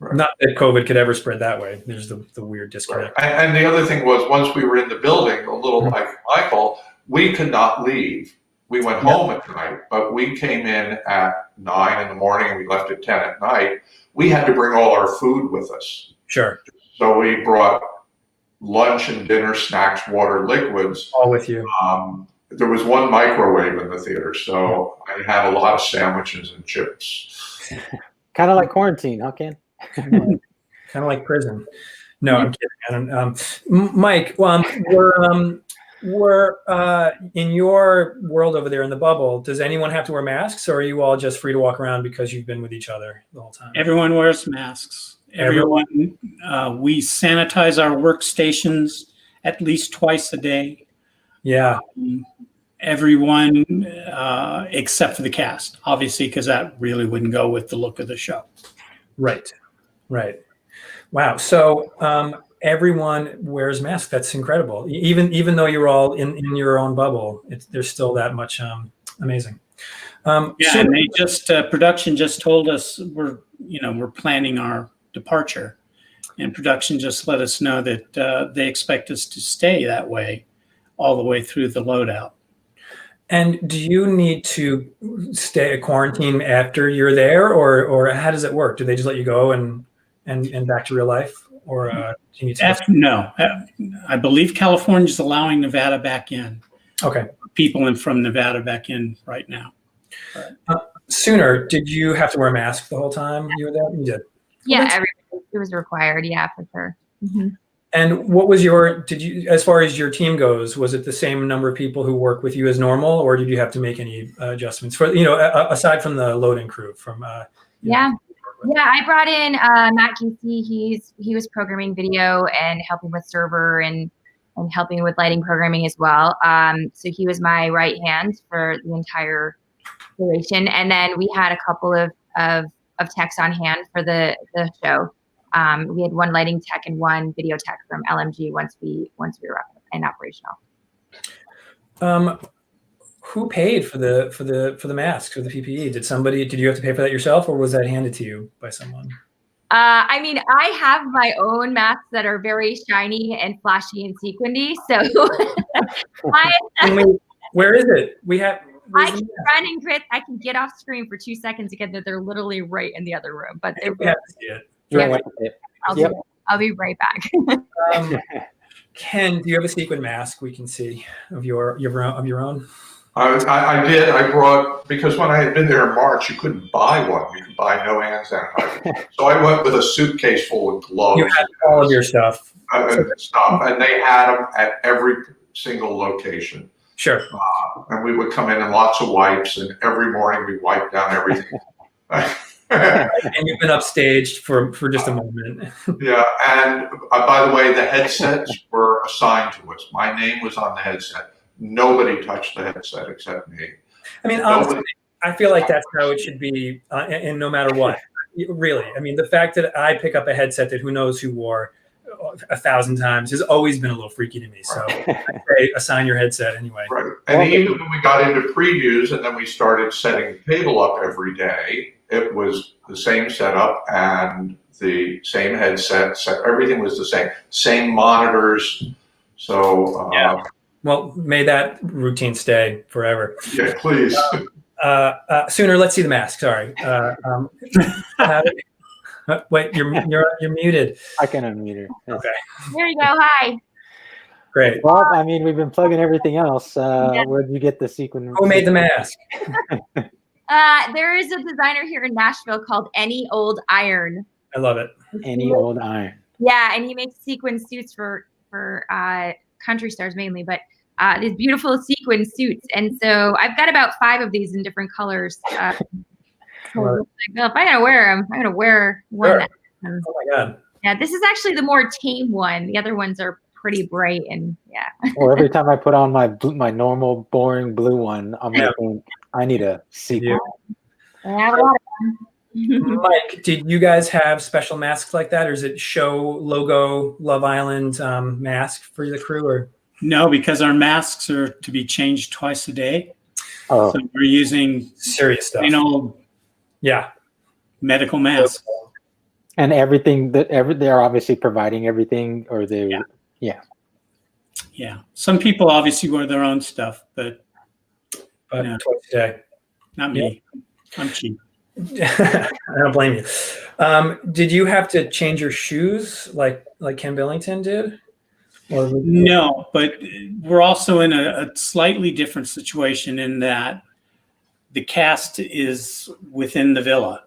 Right. Not that COVID could ever spread that way. There's the weird disconnect. Right. And the other thing was, once we were in the building, a little like Michael, we could not leave. We went home at night, but we came in at 9 in the morning and we left at 10 at night. We had to bring all our food with us. Sure. So we brought lunch and dinner, snacks, water, liquids. All with you. There was one microwave in the theater, so I had a lot of sandwiches and chips. Kind of like quarantine, huh, Ken? Kind of like prison. No, I'm kidding. Mike, we're in your world over there in the bubble, does anyone have to wear masks, or are you all just free to walk around because you've been with each other the whole time? Everyone wears masks. Everyone, we sanitize our workstations at least twice a day. Yeah. Everyone except for the cast, obviously, because that really wouldn't go with the look of the show. Right. Wow. So everyone wears masks. That's incredible. Even though you're all in your own bubble, there's still that much amazing. And they just production just told us we're planning our departure, and production just let us know that they expect us to stay that way all the way through the loadout. And do you need to stay at quarantine after you're there, or how does it work? Do they just let you go and back to real life, or do you need to? No, I believe California's allowing Nevada back in. Okay. People from Nevada back in right now. Sooner, did you have to wear a mask the whole time you were there? You did. Yeah, it was required. Yeah, for sure. Mm-hmm. And what was as far as your team goes, was it the same number of people who work with you as normal, or did you have to make any adjustments for, aside from the loading crew from, Yeah, I brought in Matt Casey. He was programming video and helping with server and helping with lighting programming as well. So he was my right hand for the entire duration. And then we had a couple of techs on hand for the show. We had one lighting tech and one video tech from LMG once we were up and operational. Who paid for the masks or the PPE? Did you have to pay for that yourself, or was that handed to you by someone? I mean, I have my own masks that are very shiny and flashy and sequinedy. So where is it? I can run and grit. I can get off screen for 2 seconds to get that they're literally right in the other room. But we have to see it. I'll be right back. Ken, do you have a sequin mask we can see of your own? I did. I brought, because when I had been there in March, you couldn't buy one. You could buy no hand sanitizer. So I went with a suitcase full of gloves. You had all of your stuff. And they had them at every single location. Sure. And we would come in lots of wipes, and every morning we wiped down everything. And you've been upstaged for just a moment. Yeah, and by the way, the headsets were assigned to us. My name was on the headset. Nobody touched the headset except me. I mean, honestly, I feel like that's how it should be, and no matter what. Really, I mean, the fact that I pick up a headset that who knows who wore 1,000 times has always been a little freaky to me. So I say assign your headset anyway. Right. And even when we got into previews and then we started setting the table up every day, it was the same setup and the same headset. Everything was the same monitors. So yeah. Well, may that routine stay forever. Yeah, please. Sooner, let's see the mask. Sorry. Wait, you're muted. I can unmute her. Okay. There you go. Hi. Great. Well, I mean, we've been plugging everything else. Where did you get the sequin? Who made the mask? There is a designer here in Nashville called Any Old Iron. I love it. Any Old Iron. Yeah, and he makes sequin suits for country stars mainly, but these beautiful sequin suits. And so I've got about 5 of these in different colors. So if I'm gonna wear them, I'm gonna wear one. Sure. Oh my God. Yeah, this is actually the more tame one. The other ones are pretty bright and yeah. Well, every time I put on my normal boring blue one, I'm Yeah. thinking I need a sequel. I have a lot of them. Mike, did you guys have special masks like that, or is it show logo Love Island mask for the crew? Or No, because our masks are to be changed twice a day. Oh, So we're using serious stuff? Yeah. medical masks. and everything they're obviously providing everything, or they Yeah. Some people obviously wear their own stuff, but But Yeah. twice a day. not me. I'm cheap. I don't blame you. Did you have to change your shoes like Ken Billington did? Or No, but we're also in a slightly different situation in that the cast is within the villa,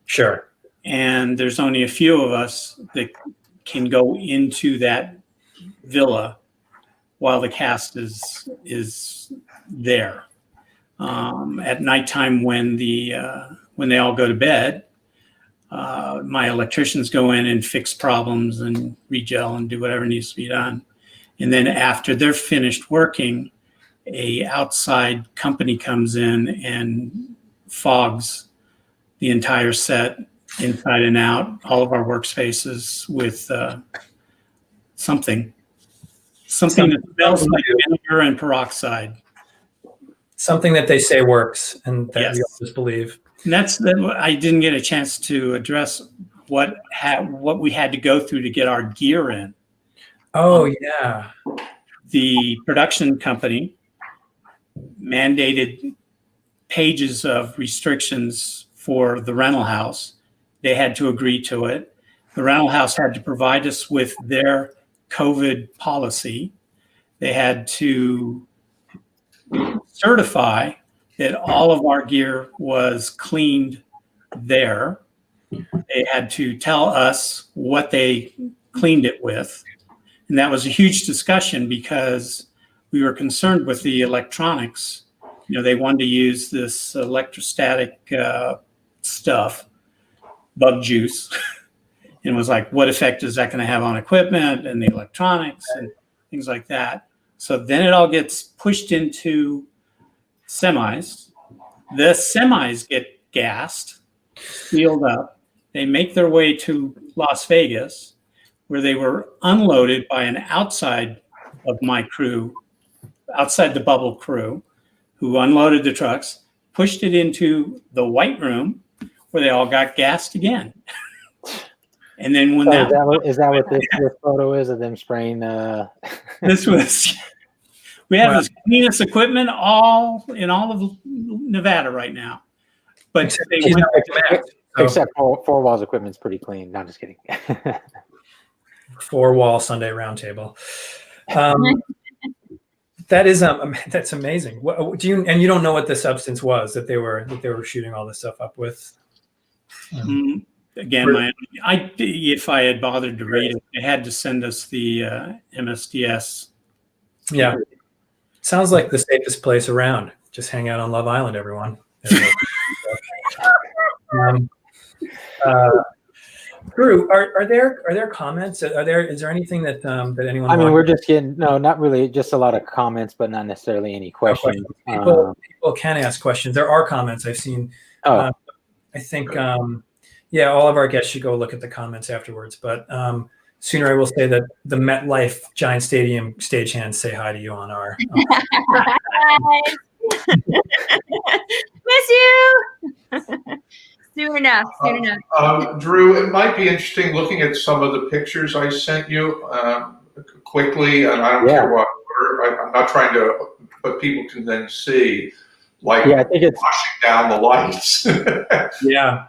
Sure. and there's only a few of us that can go into that villa while the cast is there. At nighttime, when they all go to bed, my electricians go in and fix problems and regel and do whatever needs to be done. And then after they're finished working, a outside company comes in and fogs the entire set inside and out, all of our workspaces with something that smells like vinegar and peroxide. Something that they say works and that we Yes. all just believe. And I didn't get a chance to address what we had to go through to get our gear in. Oh, yeah. The production company mandated pages of restrictions for the rental house. They had to agree to it. The rental house had to provide us with their COVID policy. They had to certify that all of our gear was cleaned there. They had to tell us what they cleaned it with. And that was a huge discussion because we were concerned with the electronics. They wanted to use this electrostatic stuff, bug juice. And it was like, what effect is that going to have on equipment and the electronics and things like that? So then it all gets pushed into semis. The semis get gassed, sealed up. They make their way to Las Vegas, where they were unloaded by an outside of my crew, outside the bubble crew, who unloaded the trucks, pushed it into the white room, where they all got gassed again. And then when is that what this photo is of them spraying? This was, we have the cleanest equipment in all of Nevada right now. But Except Four Walls equipment's pretty clean. No, I'm just kidding. 4-wall Sunday Roundtable. That's amazing. What do you don't know what the substance was that they were shooting all this stuff up with? Again, if I had bothered to read it, they had to send us the MSDS. Yeah, sounds like the safest place around. Just hang out on Love Island, everyone. Drew, are there comments? Is there anything that anyone? I mean, we're just getting not really, just a lot of comments, but not necessarily any questions. People can ask questions. There are comments I've seen. I think all of our guests should go look at the comments afterwards. But sooner I will say that the MetLife Giant Stadium stagehands say hi to you on our. Miss you. Soon enough. Drew, it might be interesting looking at some of the pictures I sent you quickly, and I don't care what order. I'm not trying to, but people can then see, like, I think it's washing down the lights. Yeah.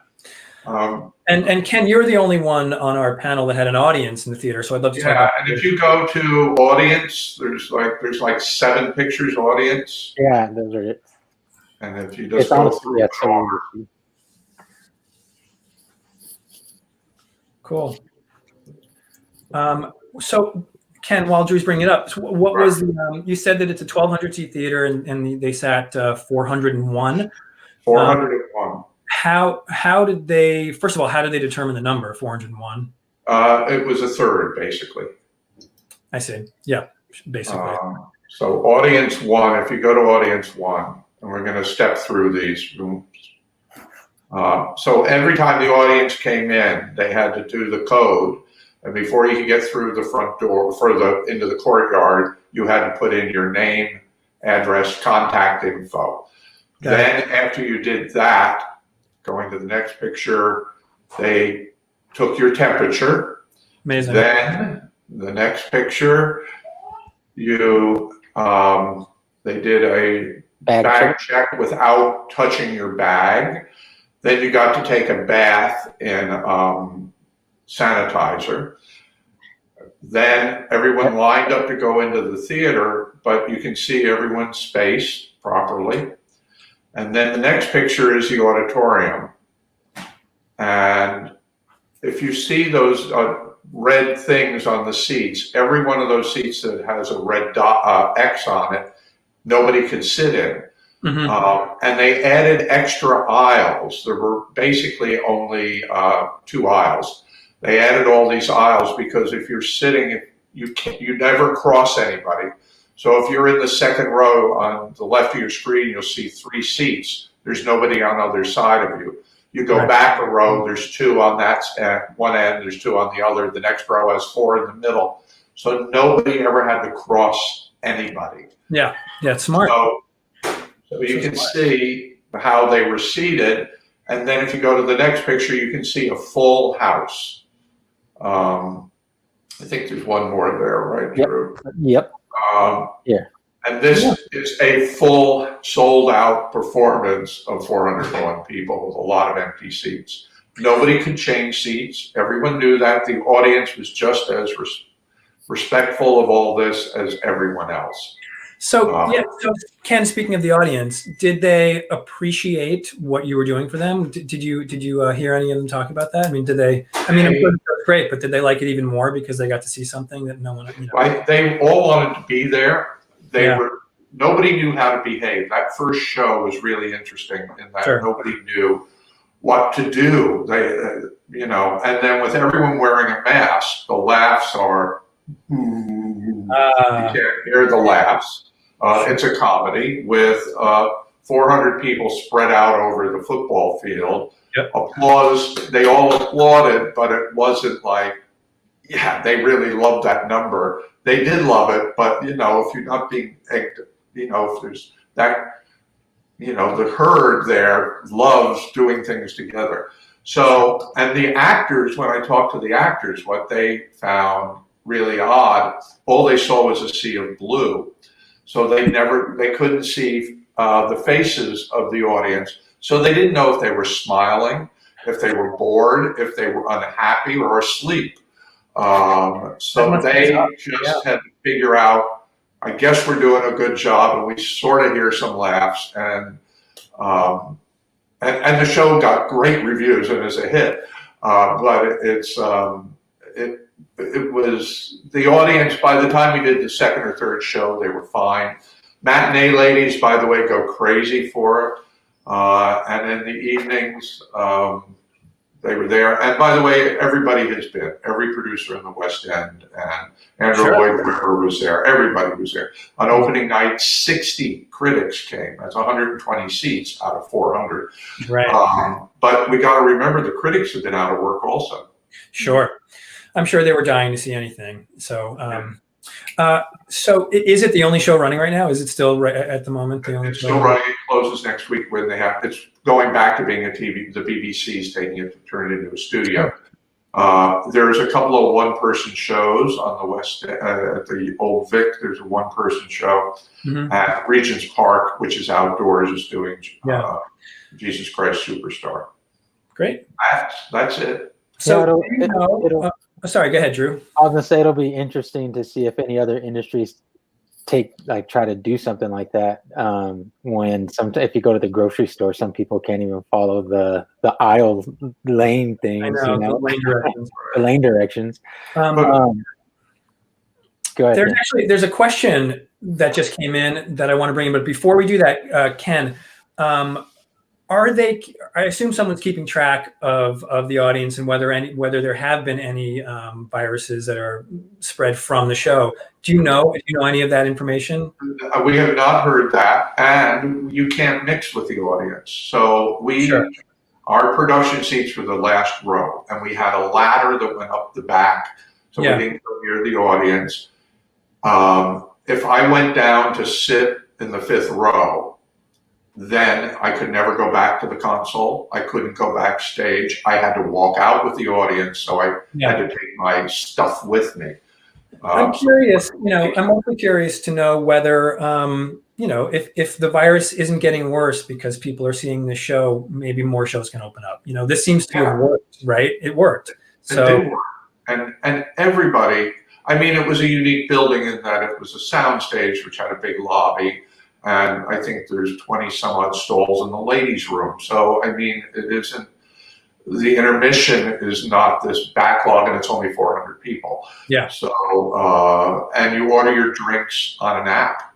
And Ken, you're the only one on our panel that had an audience in the theater, so I'd love to talk about. And if you go to audience, there's like 7 pictures audience. Yeah, those are it. And if you just It's honestly, Cool. So Ken, while Drew's bringing it up, what was you said that it's a 1,200 seat theater and they sat 401. 401. How did they? First of all, how did they determine the number 401? It was a third, basically. I see. Yeah, basically. So audience one, if you go to audience one, and we're going to step through these rooms. So every time the audience came in, they had to do the code. And before you could get through the front door, into the courtyard, you had to put in your name, address, contact info. Then after you did that, going to the next picture, they took your temperature. Amazing. Then the next picture, they did a bag check without touching your bag. Then you got to take a bath in sanitizer. Then everyone lined up to go into the theater, but you can see everyone's space properly. And then the next picture is the auditorium. And if you see those red things on the seats, every one of those seats that has a red X on it, nobody could sit in. Mm-hmm. And they added extra aisles. There were basically only 2 aisles. They added all these aisles because if you're sitting, you never cross anybody. So if you're in the second row on the left of your screen, you'll see 3 seats. There's nobody on the other side of you. You go back a row, there's 2 on that one end, there's 2 on the other. The next row has 4 in the middle. So nobody ever had to cross anybody. Yeah, it's smart. So you can see how they were seated. And then if you go to the next picture, you can see a full house. I think there's one more there, right, Drew? Yep. Yeah. And this is a full sold-out performance of 401 people with a lot of empty seats. Nobody could change seats. Everyone knew that. The audience was just as respectful of all this as everyone else. So, so Ken, speaking of the audience, did they appreciate what you were doing for them? Did you hear any of them talk about that? I mean, it was great, but did they like it even more because they got to see something that no one, Right. They all wanted to be there. Nobody knew how to behave. That first show was really interesting in that nobody knew what to do. And then with everyone wearing a mask, the laughs are, you can't hear the laughs. It's a comedy with 400 people spread out over the football field. Yep. Applause. They all applauded, but it wasn't like, they really loved that number. They did love it, but if you're not being, if there's that, the herd there loves doing things together. So, and the actors, when I talked to the actors, what they found really odd, all they saw was a sea of blue. So they couldn't see the faces of the audience. So they didn't know if they were smiling, if they were bored, if they were unhappy or asleep. So they just had to figure out, I guess we're doing a good job, and we sort of hear some laughs, and the show got great reviews and is a hit. But it was the audience. By the time we did the second or third show, they were fine. Matinee ladies, by the way, go crazy for it. And in the evenings, they were there. And by the way, everybody has been. Every producer in the West End, and Andrew Lloyd Webber was there. Everybody was there. On opening night, 60 critics came. That's 120 seats out of 400. Right. But we got to remember the critics have been out of work also. Sure. I'm sure they were dying to see anything. So, so is it the only show running right now? Is it still at the moment the only show? Still running. It closes next week when it's going back to being a TV. The BBC's taking it to turn it into a studio. There's a couple of one-person shows on the West at the Old Vic. There's a one-person show at Regent's Park, which is outdoors, is doing Jesus Christ Superstar. Great. That's it. So sorry, go ahead, Drew. I was gonna say it'll be interesting to see if any other industries try to do something like that. If you go to the grocery store, some people can't even follow the aisle lane things. I know, the lane directions. Go ahead. There's a question that just came in that I want to bring in, but before we do that, Ken, Are they? I assume someone's keeping track of the audience and whether there have been any viruses that are spread from the show. Do you know any of that information? We have not heard that, and you can't mix with the audience. So our production seats were the last row, and we had a ladder that went up the back, so we didn't go near the audience. If I went down to sit in the 5th row, then I could never go back to the console. I couldn't go backstage. I had to walk out with the audience, so I had to take my stuff with me. I'm curious, I'm also curious to know whether, if the virus isn't getting worse because people are seeing the show, maybe more shows can open up. This seems to have worked, right? It worked. So, it did work. And everybody, it was a unique building in that it was a sound stage, which had a big lobby. And I think there's 20 some odd stalls in the ladies' room. So, it isn't, the intermission is not this backlog, and it's only 400 people. Yeah. So, and you order your drinks on an app,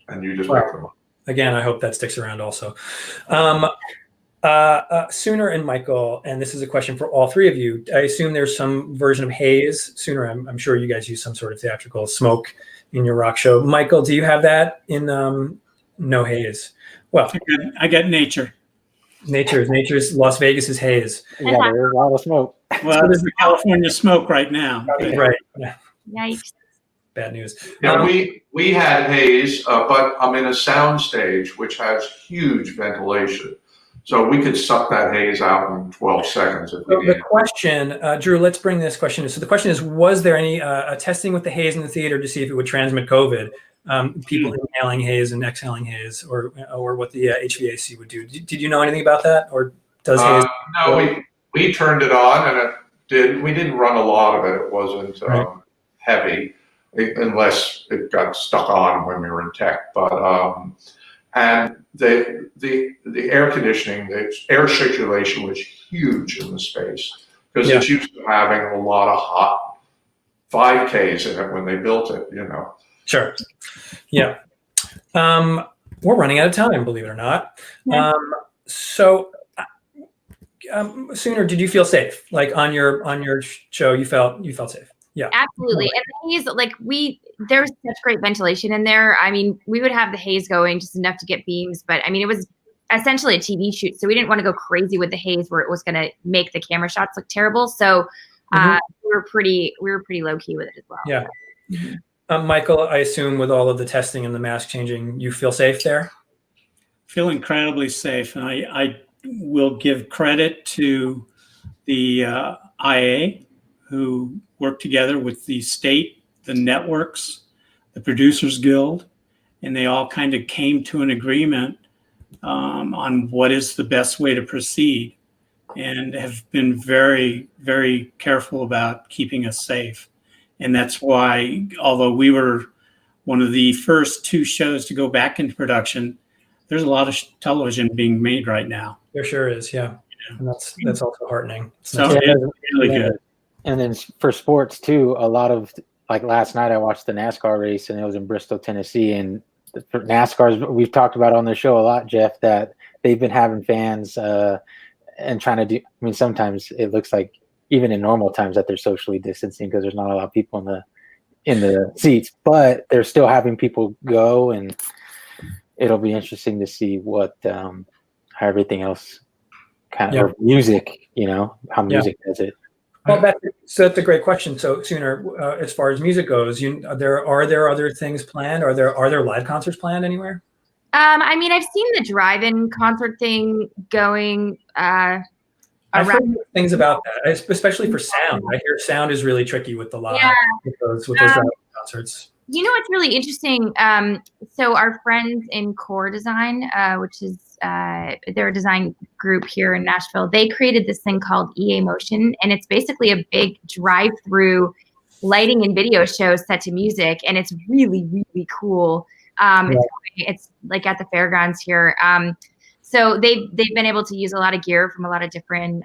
and you just pick them up. Again, I hope that sticks around also. Sooner and Michael, and this is a question for all three of you. I assume there's some version of haze. Sooner, I'm sure you guys use some sort of theatrical smoke in your rock show. Michael, do you have that in no haze? Well, I get nature. Nature's Las Vegas is haze. Yeah, there's a lot of smoke. Well, there's the California smoke right now. Right. Yeah. Yikes. Bad news. Yeah, we had haze, but I'm in a sound stage which has huge ventilation. So we could suck that haze out in 12 seconds if we needed. The question, Drew, let's bring this question in. So the question is, was there any testing with the haze in the theater to see if it would transmit COVID? People inhaling haze and exhaling haze, or what the HVAC would do. Did you know anything about that, or does haze? No, we turned it on, and it did. We didn't run a lot of it. It wasn't heavy, unless it got stuck on when we were in tech. But and the air conditioning, the air circulation was huge in the space because it's used to having a lot of hot 5Ks in it when they built it. Sure. Yeah. We're running out of time, believe it or not. Yeah. Sooner, did you feel safe? Like on your show, you felt safe? Yeah. Absolutely. And the haze, there was such great ventilation in there. We would have the haze going just enough to get beams, but it was essentially a TV shoot. So we didn't want to go crazy with the haze where it was going to make the camera shots look terrible. So we were pretty low key with it as well. Yeah. Michael, I assume with all of the testing and the mask changing, you feel safe there? Feel incredibly safe. And I will give credit to the IA who worked together with the state, the networks, the Producers Guild, and they all kind of came to an agreement on what is the best way to proceed and have been very, very careful about keeping us safe. And that's why, although we were one of the first 2 shows to go back into production, there's a lot of television being made right now. There sure is, yeah. And that's also heartening. So it's really good. And then for sports too, a lot of, like last night I watched the NASCAR race and it was in Bristol, Tennessee. And for NASCAR's, we've talked about on the show a lot, Jeff, that they've been having fans and trying to do, sometimes it looks like even in normal times that they're socially distancing because there's not a lot of people in the seats, but they're still having people go, and it'll be interesting to see what how everything else or music, how music does it. Well, that's a great question. So Sooner, as far as music goes, are there other things planned? Are there live concerts planned anywhere? I've seen the drive-in concert thing going. I've heard things about that, especially for sound. I hear sound is really tricky with the live with those drive-in concerts. What's really interesting? So our friends in Core Design, which is they're a design group here in Nashville, they created this thing called EA Motion, and it's basically a big drive-through lighting and video show set to music, and it's really, really cool. It's like at the fairgrounds here. So they've been able to use a lot of gear from a lot of different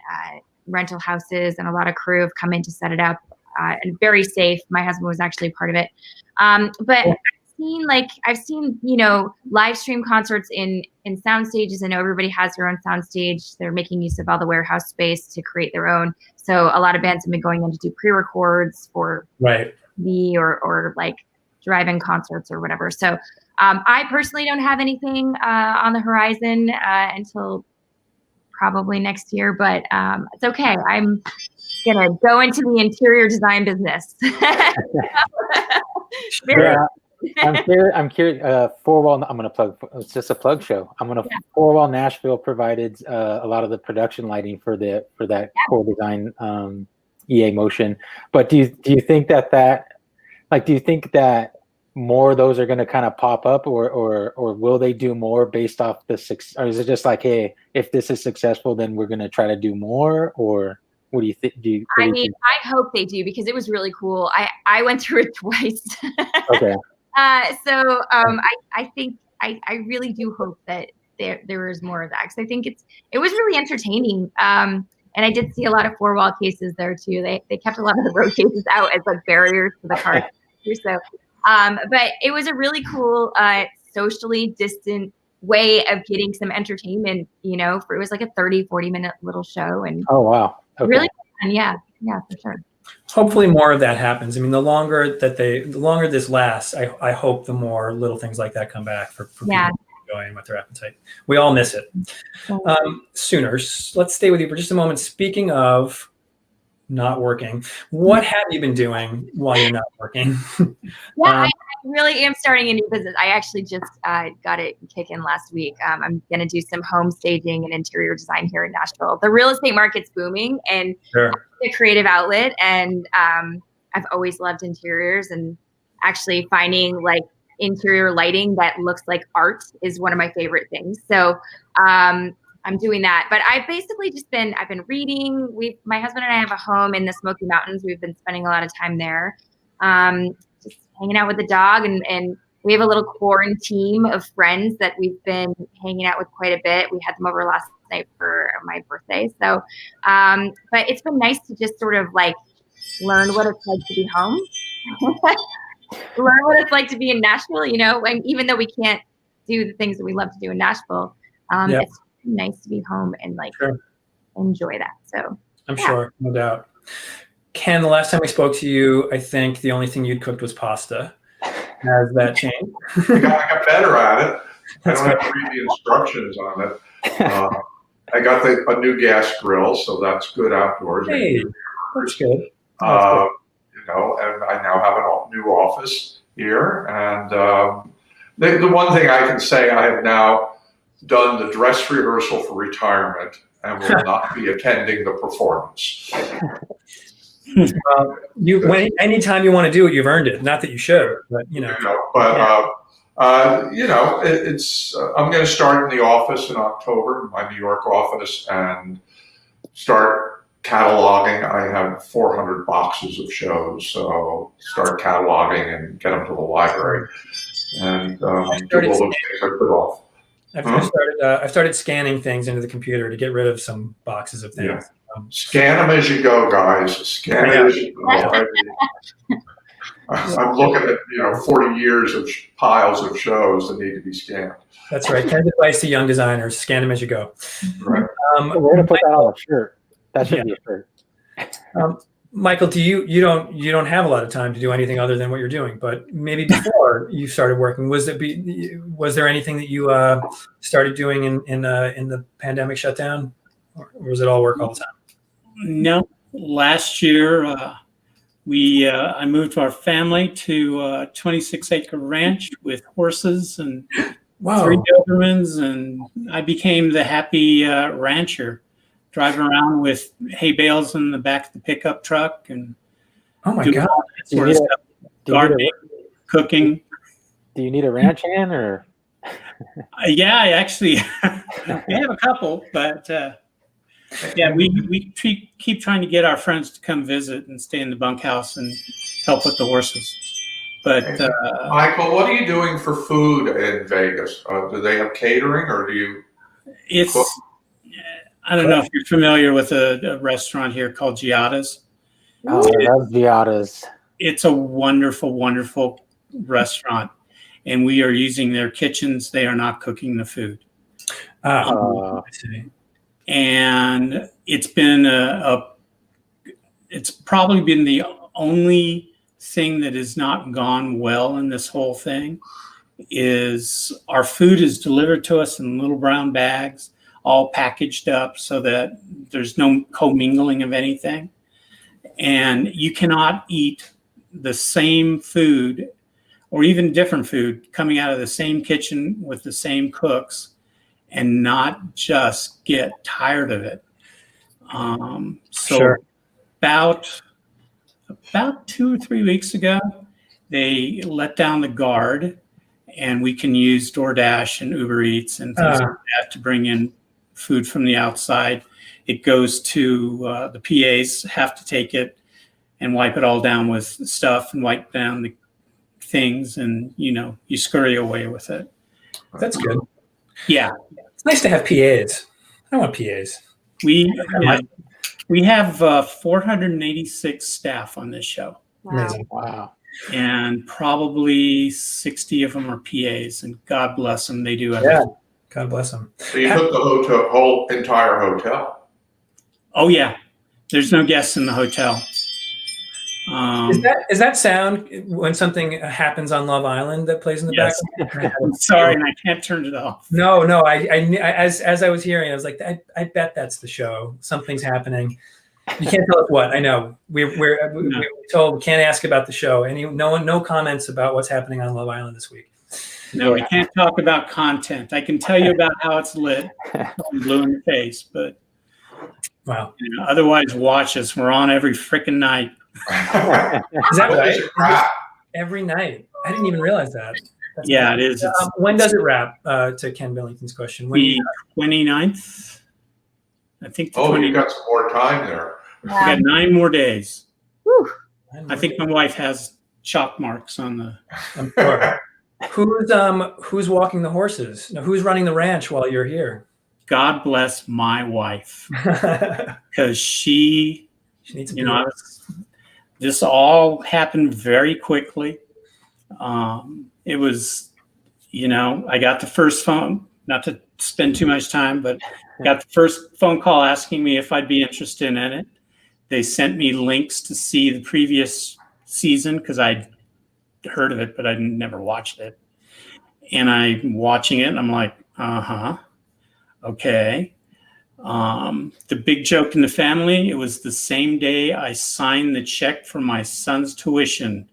rental houses, and a lot of crew have come in to set it up. And very safe. My husband was actually part of it. But seen live stream concerts in sound stages. I know everybody has their own sound stage. They're making use of all the warehouse space to create their own. So a lot of bands have been going in to do pre-records for me or like drive-in concerts or whatever. So I personally don't have anything on the horizon until probably next year, but it's okay. I'm gonna go into the interior design business. I'm curious. Four Wall. I'm gonna plug. It's just a plug show. Four Wall Nashville provided a lot of the production lighting for that core design EA Motion. But do you think that more of those are going to kind of pop up, or will they do more based off the success? Or is it just like, hey, if this is successful, then we're going to try to do more? Or what do you think? I hope they do, because it was really cool. I went through it twice. Okay. So I think I really do hope that there is more of that, because I think it was really entertaining. And I did see a lot of four wall cases there too. They kept a lot of the road cases out as like barriers to the cars. So, but it was a really cool, socially distant way of getting some entertainment, it was like a 40 minute little show. And oh, wow. Okay. Really fun. Yeah, for sure. Hopefully more of that happens. I mean, the longer this lasts, I hope the more little things like that come back for people going with their appetite. We all miss it. Sooners, let's stay with you for just a moment. Speaking of not working, what have you been doing while you're not working? I really am starting a new business. I actually just got it kicking last week. I'm going to do some home staging and interior design here in Nashville. The real estate market's booming, and it's a creative outlet. And I've always loved interiors, and actually finding like interior lighting that looks like art is one of my favorite things. So I'm doing that. But I've basically I've been reading. My husband and I have a home in the Smoky Mountains. We've been spending a lot of time there. Just hanging out with the dog, and we have a little quarantine of friends that we've been hanging out with quite a bit. We had them over last night for my birthday. So, but it's been nice to just sort of like learn what it's like to be home, learn what it's like to be in Nashville, and even though we can't do the things that we love to do in Nashville, it's nice to be home and like enjoy that. So I'm sure, no doubt. Ken, the last time we spoke to you, I think the only thing you'd cooked was pasta. Has that changed? I got better at it. I don't have to read the instructions on it. I got a new gas grill, so that's good outdoors. Hey, that's good. And I now have a new office here. And the one thing I can say, I have now done the dress rehearsal for retirement and will not be attending the performance. Anytime you want to do it, you've earned it. Not that you should, but it's. I'm going to start in the office in October, my New York office, and start cataloging. I have 400 boxes of shows, so start cataloging and get them to the library, and do all those things I put off. I've started scanning things into the computer to get rid of some boxes of things. Yeah. Scan them as you go, guys. Scan it as you go. I'm looking at 40 years of piles of shows that need to be scanned. That's right. Ken's advice to young designers: scan them as you go. Right. We're gonna put that on a shirt. That should be a shirt. Michael, you don't have a lot of time to do anything other than what you're doing, but maybe before you started working, was there anything that you started doing in the pandemic shutdown, or was it all work all the time? No. Last year, I moved our family to a 26-acre ranch with horses and 3 Dobermans, and I became the happy rancher, driving around with hay bales in the back of the pickup truck and gardening, cooking. Do you need a ranch hand or? Yeah, I actually we have a couple, but we keep trying to get our friends to come visit and stay in the bunkhouse and help with the horses. But Michael, what are you doing for food in Vegas? Do they have catering, or do you? Cook? I don't know if you're familiar with a restaurant here called Giada's. Oh, I love Giada's. It's a wonderful, wonderful restaurant. and we are using their kitchens. They are not cooking the food. I see. And it's been it's probably been the only thing that has not gone well in this whole thing. Is our food is delivered to us in little brown bags, all packaged up so that there's no commingling of anything. And you cannot eat the same food or even different food coming out of the same kitchen with the same cooks and not just get tired of it. So Sure. about 2 or 3 weeks ago, they let down the guard, and we can use DoorDash and Uber Eats and things like that to bring in food from the outside. It goes to the PAs have to take it and wipe it all down with stuff and wipe down the things, and you scurry away with it. That's good. Yeah, It's nice to have PAs. I want PAs. we have 486 staff on this show. Amazing. Wow. And probably 60 of them are PAs, and God bless them, they do everything. Yeah. God bless them. So you took the whole entire hotel. Oh yeah, there's no guests in the hotel. Is that sound when something happens on Love Island that plays in the Yes. background? I'm sorry, and I can't turn it off. No. As I was hearing, I was like, I bet that's the show. Something's happening. You can't tell us what. I know. We're told we can't ask about the show. No comments about what's happening on Love Island this week. No, I can't talk about content. I can tell you about how it's lit, blue in the face, but Wow. Otherwise, watch us. We're on every freaking night. Is that right? Every night. I didn't even realize that. That's Yeah, amazing. it is. It's When does it wrap? To Ken Billington's question. the 29th. I think the Oh, 29th. you got some more time there. We got 9 more days. Whew. I think my wife has chalk marks on the. I'm sure. Who's walking the horses? No, who's running the ranch while you're here? God bless my wife, because she needs to this all happened very quickly. It was, I got the first phone, not to spend too much time, but got the first phone call asking me if I'd be interested in it. They sent me links to see the previous season because I'd heard of it, but I'd never watched it. And I'm watching it and I'm like, okay. The big joke in the family, it was the same day I signed the check for my son's tuition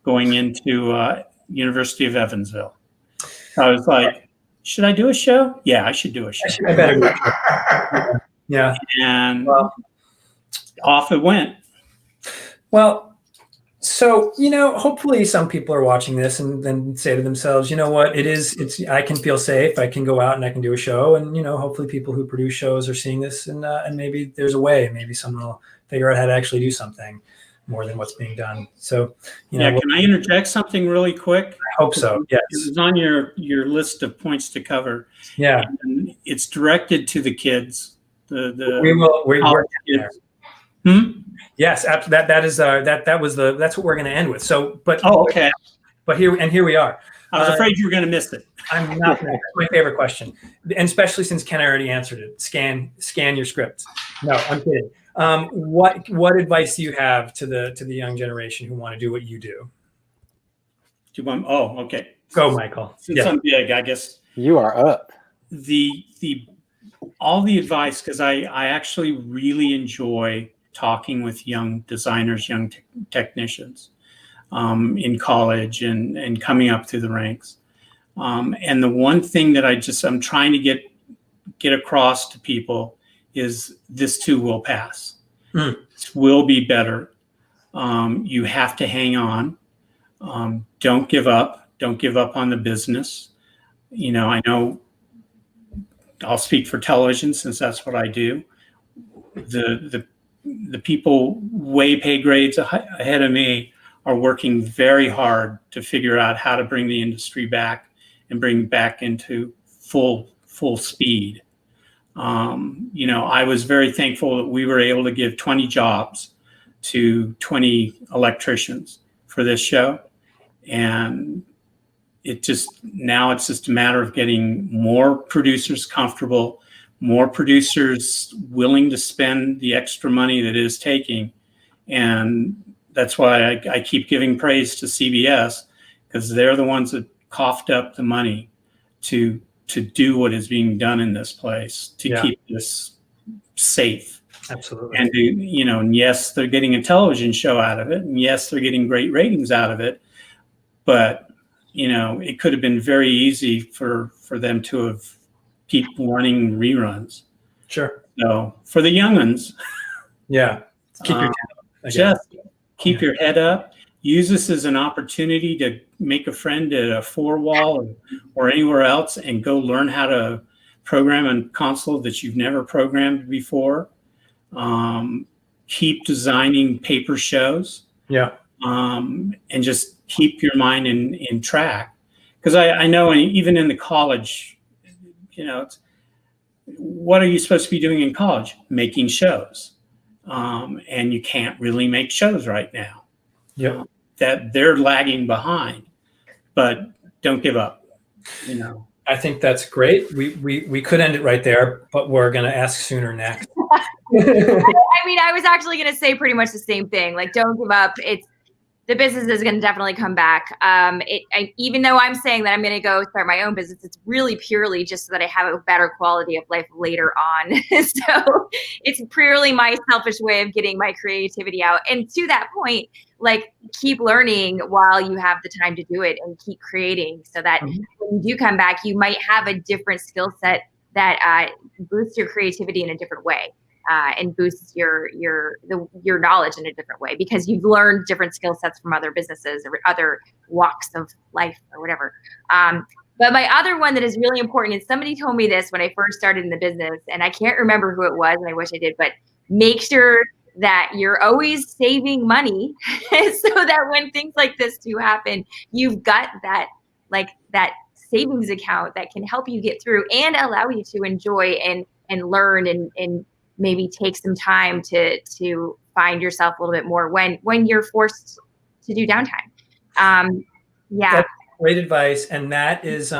going into University of Evansville. I was like, should I do a show? Yeah, I should do a show. I better. Yeah. And off it went. Well, so, hopefully some people are watching this and then say to themselves, you know what, I can feel safe. I can go out and I can do a show. And, hopefully people who produce shows are seeing this and maybe there's a way, maybe someone will figure out how to actually do something more than what's being done. So, can I interject something really quick? I hope so. Yes. It was on your list of points to cover. Yeah. And it's directed to the kids. We're kids. Yes, that's what we're going to end with. So, but okay. But here we are. I was afraid you were going to miss it. I'm not. That's my favorite question, and especially since Ken already answered it. Scan your script. No, I'm kidding. What advice do you have to the young generation who want to do what you do? Okay. Go, Michael. Since I'm big, I guess You are up. all the advice, because I actually really enjoy talking with young designers, young technicians in college and coming up through the ranks. And the one thing that I'm trying to get across to people is this too will pass. This will be better. You have to hang on. Don't give up. Don't give up on the business. I know I'll speak for television since that's what I do. The people way pay grades ahead of me are working very hard to figure out how to bring the industry back and bring back into full speed. I was very thankful that we were able to give 20 jobs to 20 electricians for this show. And now it's just a matter of getting more producers comfortable, more producers willing to spend the extra money that it is taking. And that's why I keep giving praise to CBS, because they're the ones that coughed up the money to do what is being done in this place, to keep this safe. Absolutely. And and yes, they're getting a television show out of it, and yes, they're getting great ratings out of it, but it could have been very easy for them to have keep running reruns. Sure. So for the young'uns, keep your just keep your head up. Use this as an opportunity to make a friend at a 4-wall or anywhere else, and go learn how to program a console that you've never programmed before. Keep designing paper shows. And just keep your mind in track. Because I know even in the college, what are you supposed to be doing in college? Making shows. And you can't really make shows right now. That they're lagging behind, but don't give up. I think that's great. We could end it right there, but we're going to ask Sooner next. I mean, I was actually going to say pretty much the same thing. Like, don't give up. The business is going to definitely come back. Even though I'm saying that I'm going to go start my own business, it's really purely just so that I have a better quality of life later on. So it's purely my selfish way of getting my creativity out. And to that point, like, keep learning while you have the time to do it, and keep creating, so that when you do come back, you might have a different skill set that boosts your creativity in a different way. And boosts your knowledge in a different way, because you've learned different skill sets from other businesses or other walks of life or whatever. But my other one that is really important, and somebody told me this when I first started in the business, and I can't remember who it was, and I wish I did, but make sure that you're always saving money so that when things like this do happen, you've got that savings account that can help you get through and allow you to enjoy and learn and maybe take some time to find yourself a little bit more when you're forced to do downtime. That's great advice. And that is,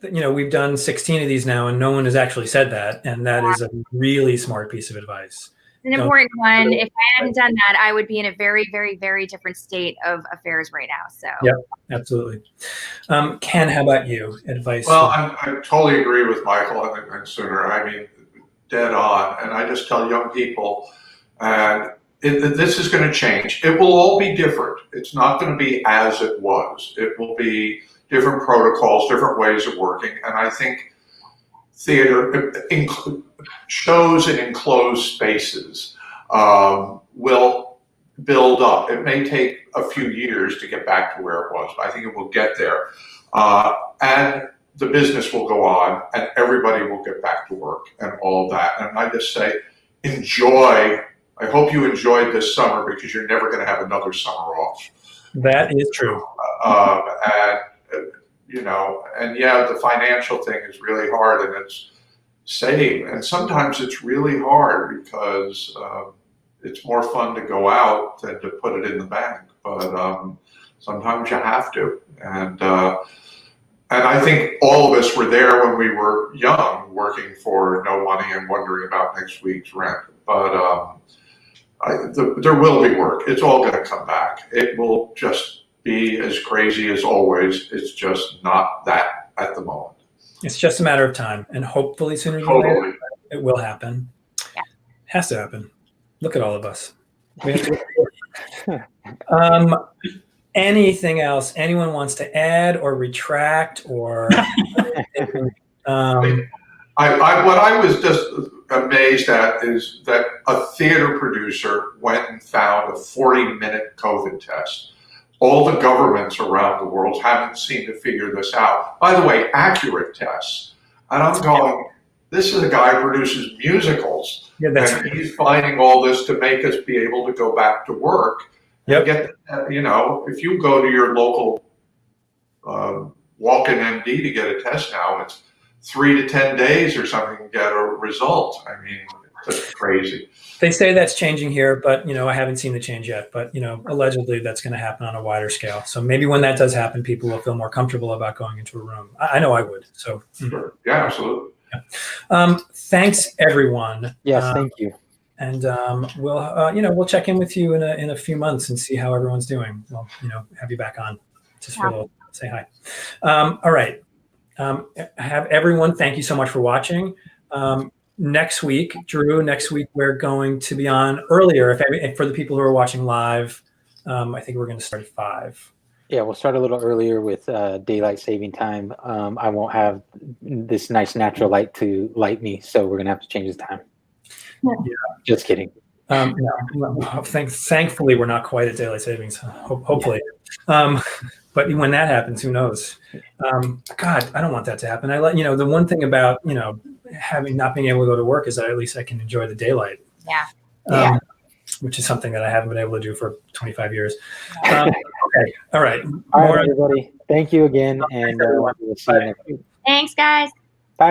we've done 16 of these now, and no one has actually said that. And that is a really smart piece of advice. It's an important one. If I hadn't done that, I would be in a very, very, very different state of affairs right now. So. Yep, absolutely. Ken, how about you? Advice? Well, I totally agree with Michael and Sooner. I mean, dead on. And I just tell young people, and this is going to change. It will all be different. It's not going to be as it was. It will be different protocols, different ways of working. And I think theater, shows in enclosed spaces will build up. It may take a few years to get back to where it was, but I think it will get there. And the business will go on, and everybody will get back to work and all of that. And I just say, enjoy. I hope you enjoyed this summer, because you're never going to have another summer off. That is true. And the financial thing is really hard, and it's save. And sometimes it's really hard because it's more fun to go out than to put it in the bank. But sometimes you have to. And I think all of us were there when we were young, working for no money and wondering about next week's rent. But there will be work. It's all going to come back. It will just be as crazy as always. It's just not that at the moment. It's just a matter of time, and hopefully sooner than later it will happen. Yeah. Has to happen. Look at all of us. We have to anything else anyone wants to add or retract or? What I was just amazed at is that a theater producer went and found a 40-minute COVID test. All the governments around the world haven't seemed to figure this out. By the way, accurate tests. And I'm going, this is a guy who produces musicals. Yeah, that's and he's finding all this to make us be able to go back to work. Yep. If you go to your local walk-in MD to get a test now, it's 3 to 10 days or something to get a result. I mean, That's crazy. They say that's changing here, but I haven't seen the change yet. But allegedly that's going to happen on a wider scale. So maybe when that does happen, people will feel more comfortable about going into a room. I know I would. So Sure. Yeah, absolutely. yeah. Thanks everyone. Yes, thank you. And we'll check in with you in a few months and see how everyone's doing. We'll have you back on just for a little say hi. All right. Have everyone. Thank you so much for watching. Next week, Drew. Next week we're going to be on earlier. If for the people who are watching live, I think we're going to start at 5. Yeah, we'll start a little earlier with daylight saving time. I won't have this nice natural light to light me, so we're gonna have to change the time. Yeah. Just kidding. No, thankfully, we're not quite at daylight savings. Hopefully, but when that happens, who knows? God, I don't want that to happen. The one thing about not being able to go to work is that at least I can enjoy the daylight. Yeah. Which is something that I haven't been able to do for 25 years. Okay. All right. All right, everybody. Thank you again, and we'll see you next week. Thanks, guys.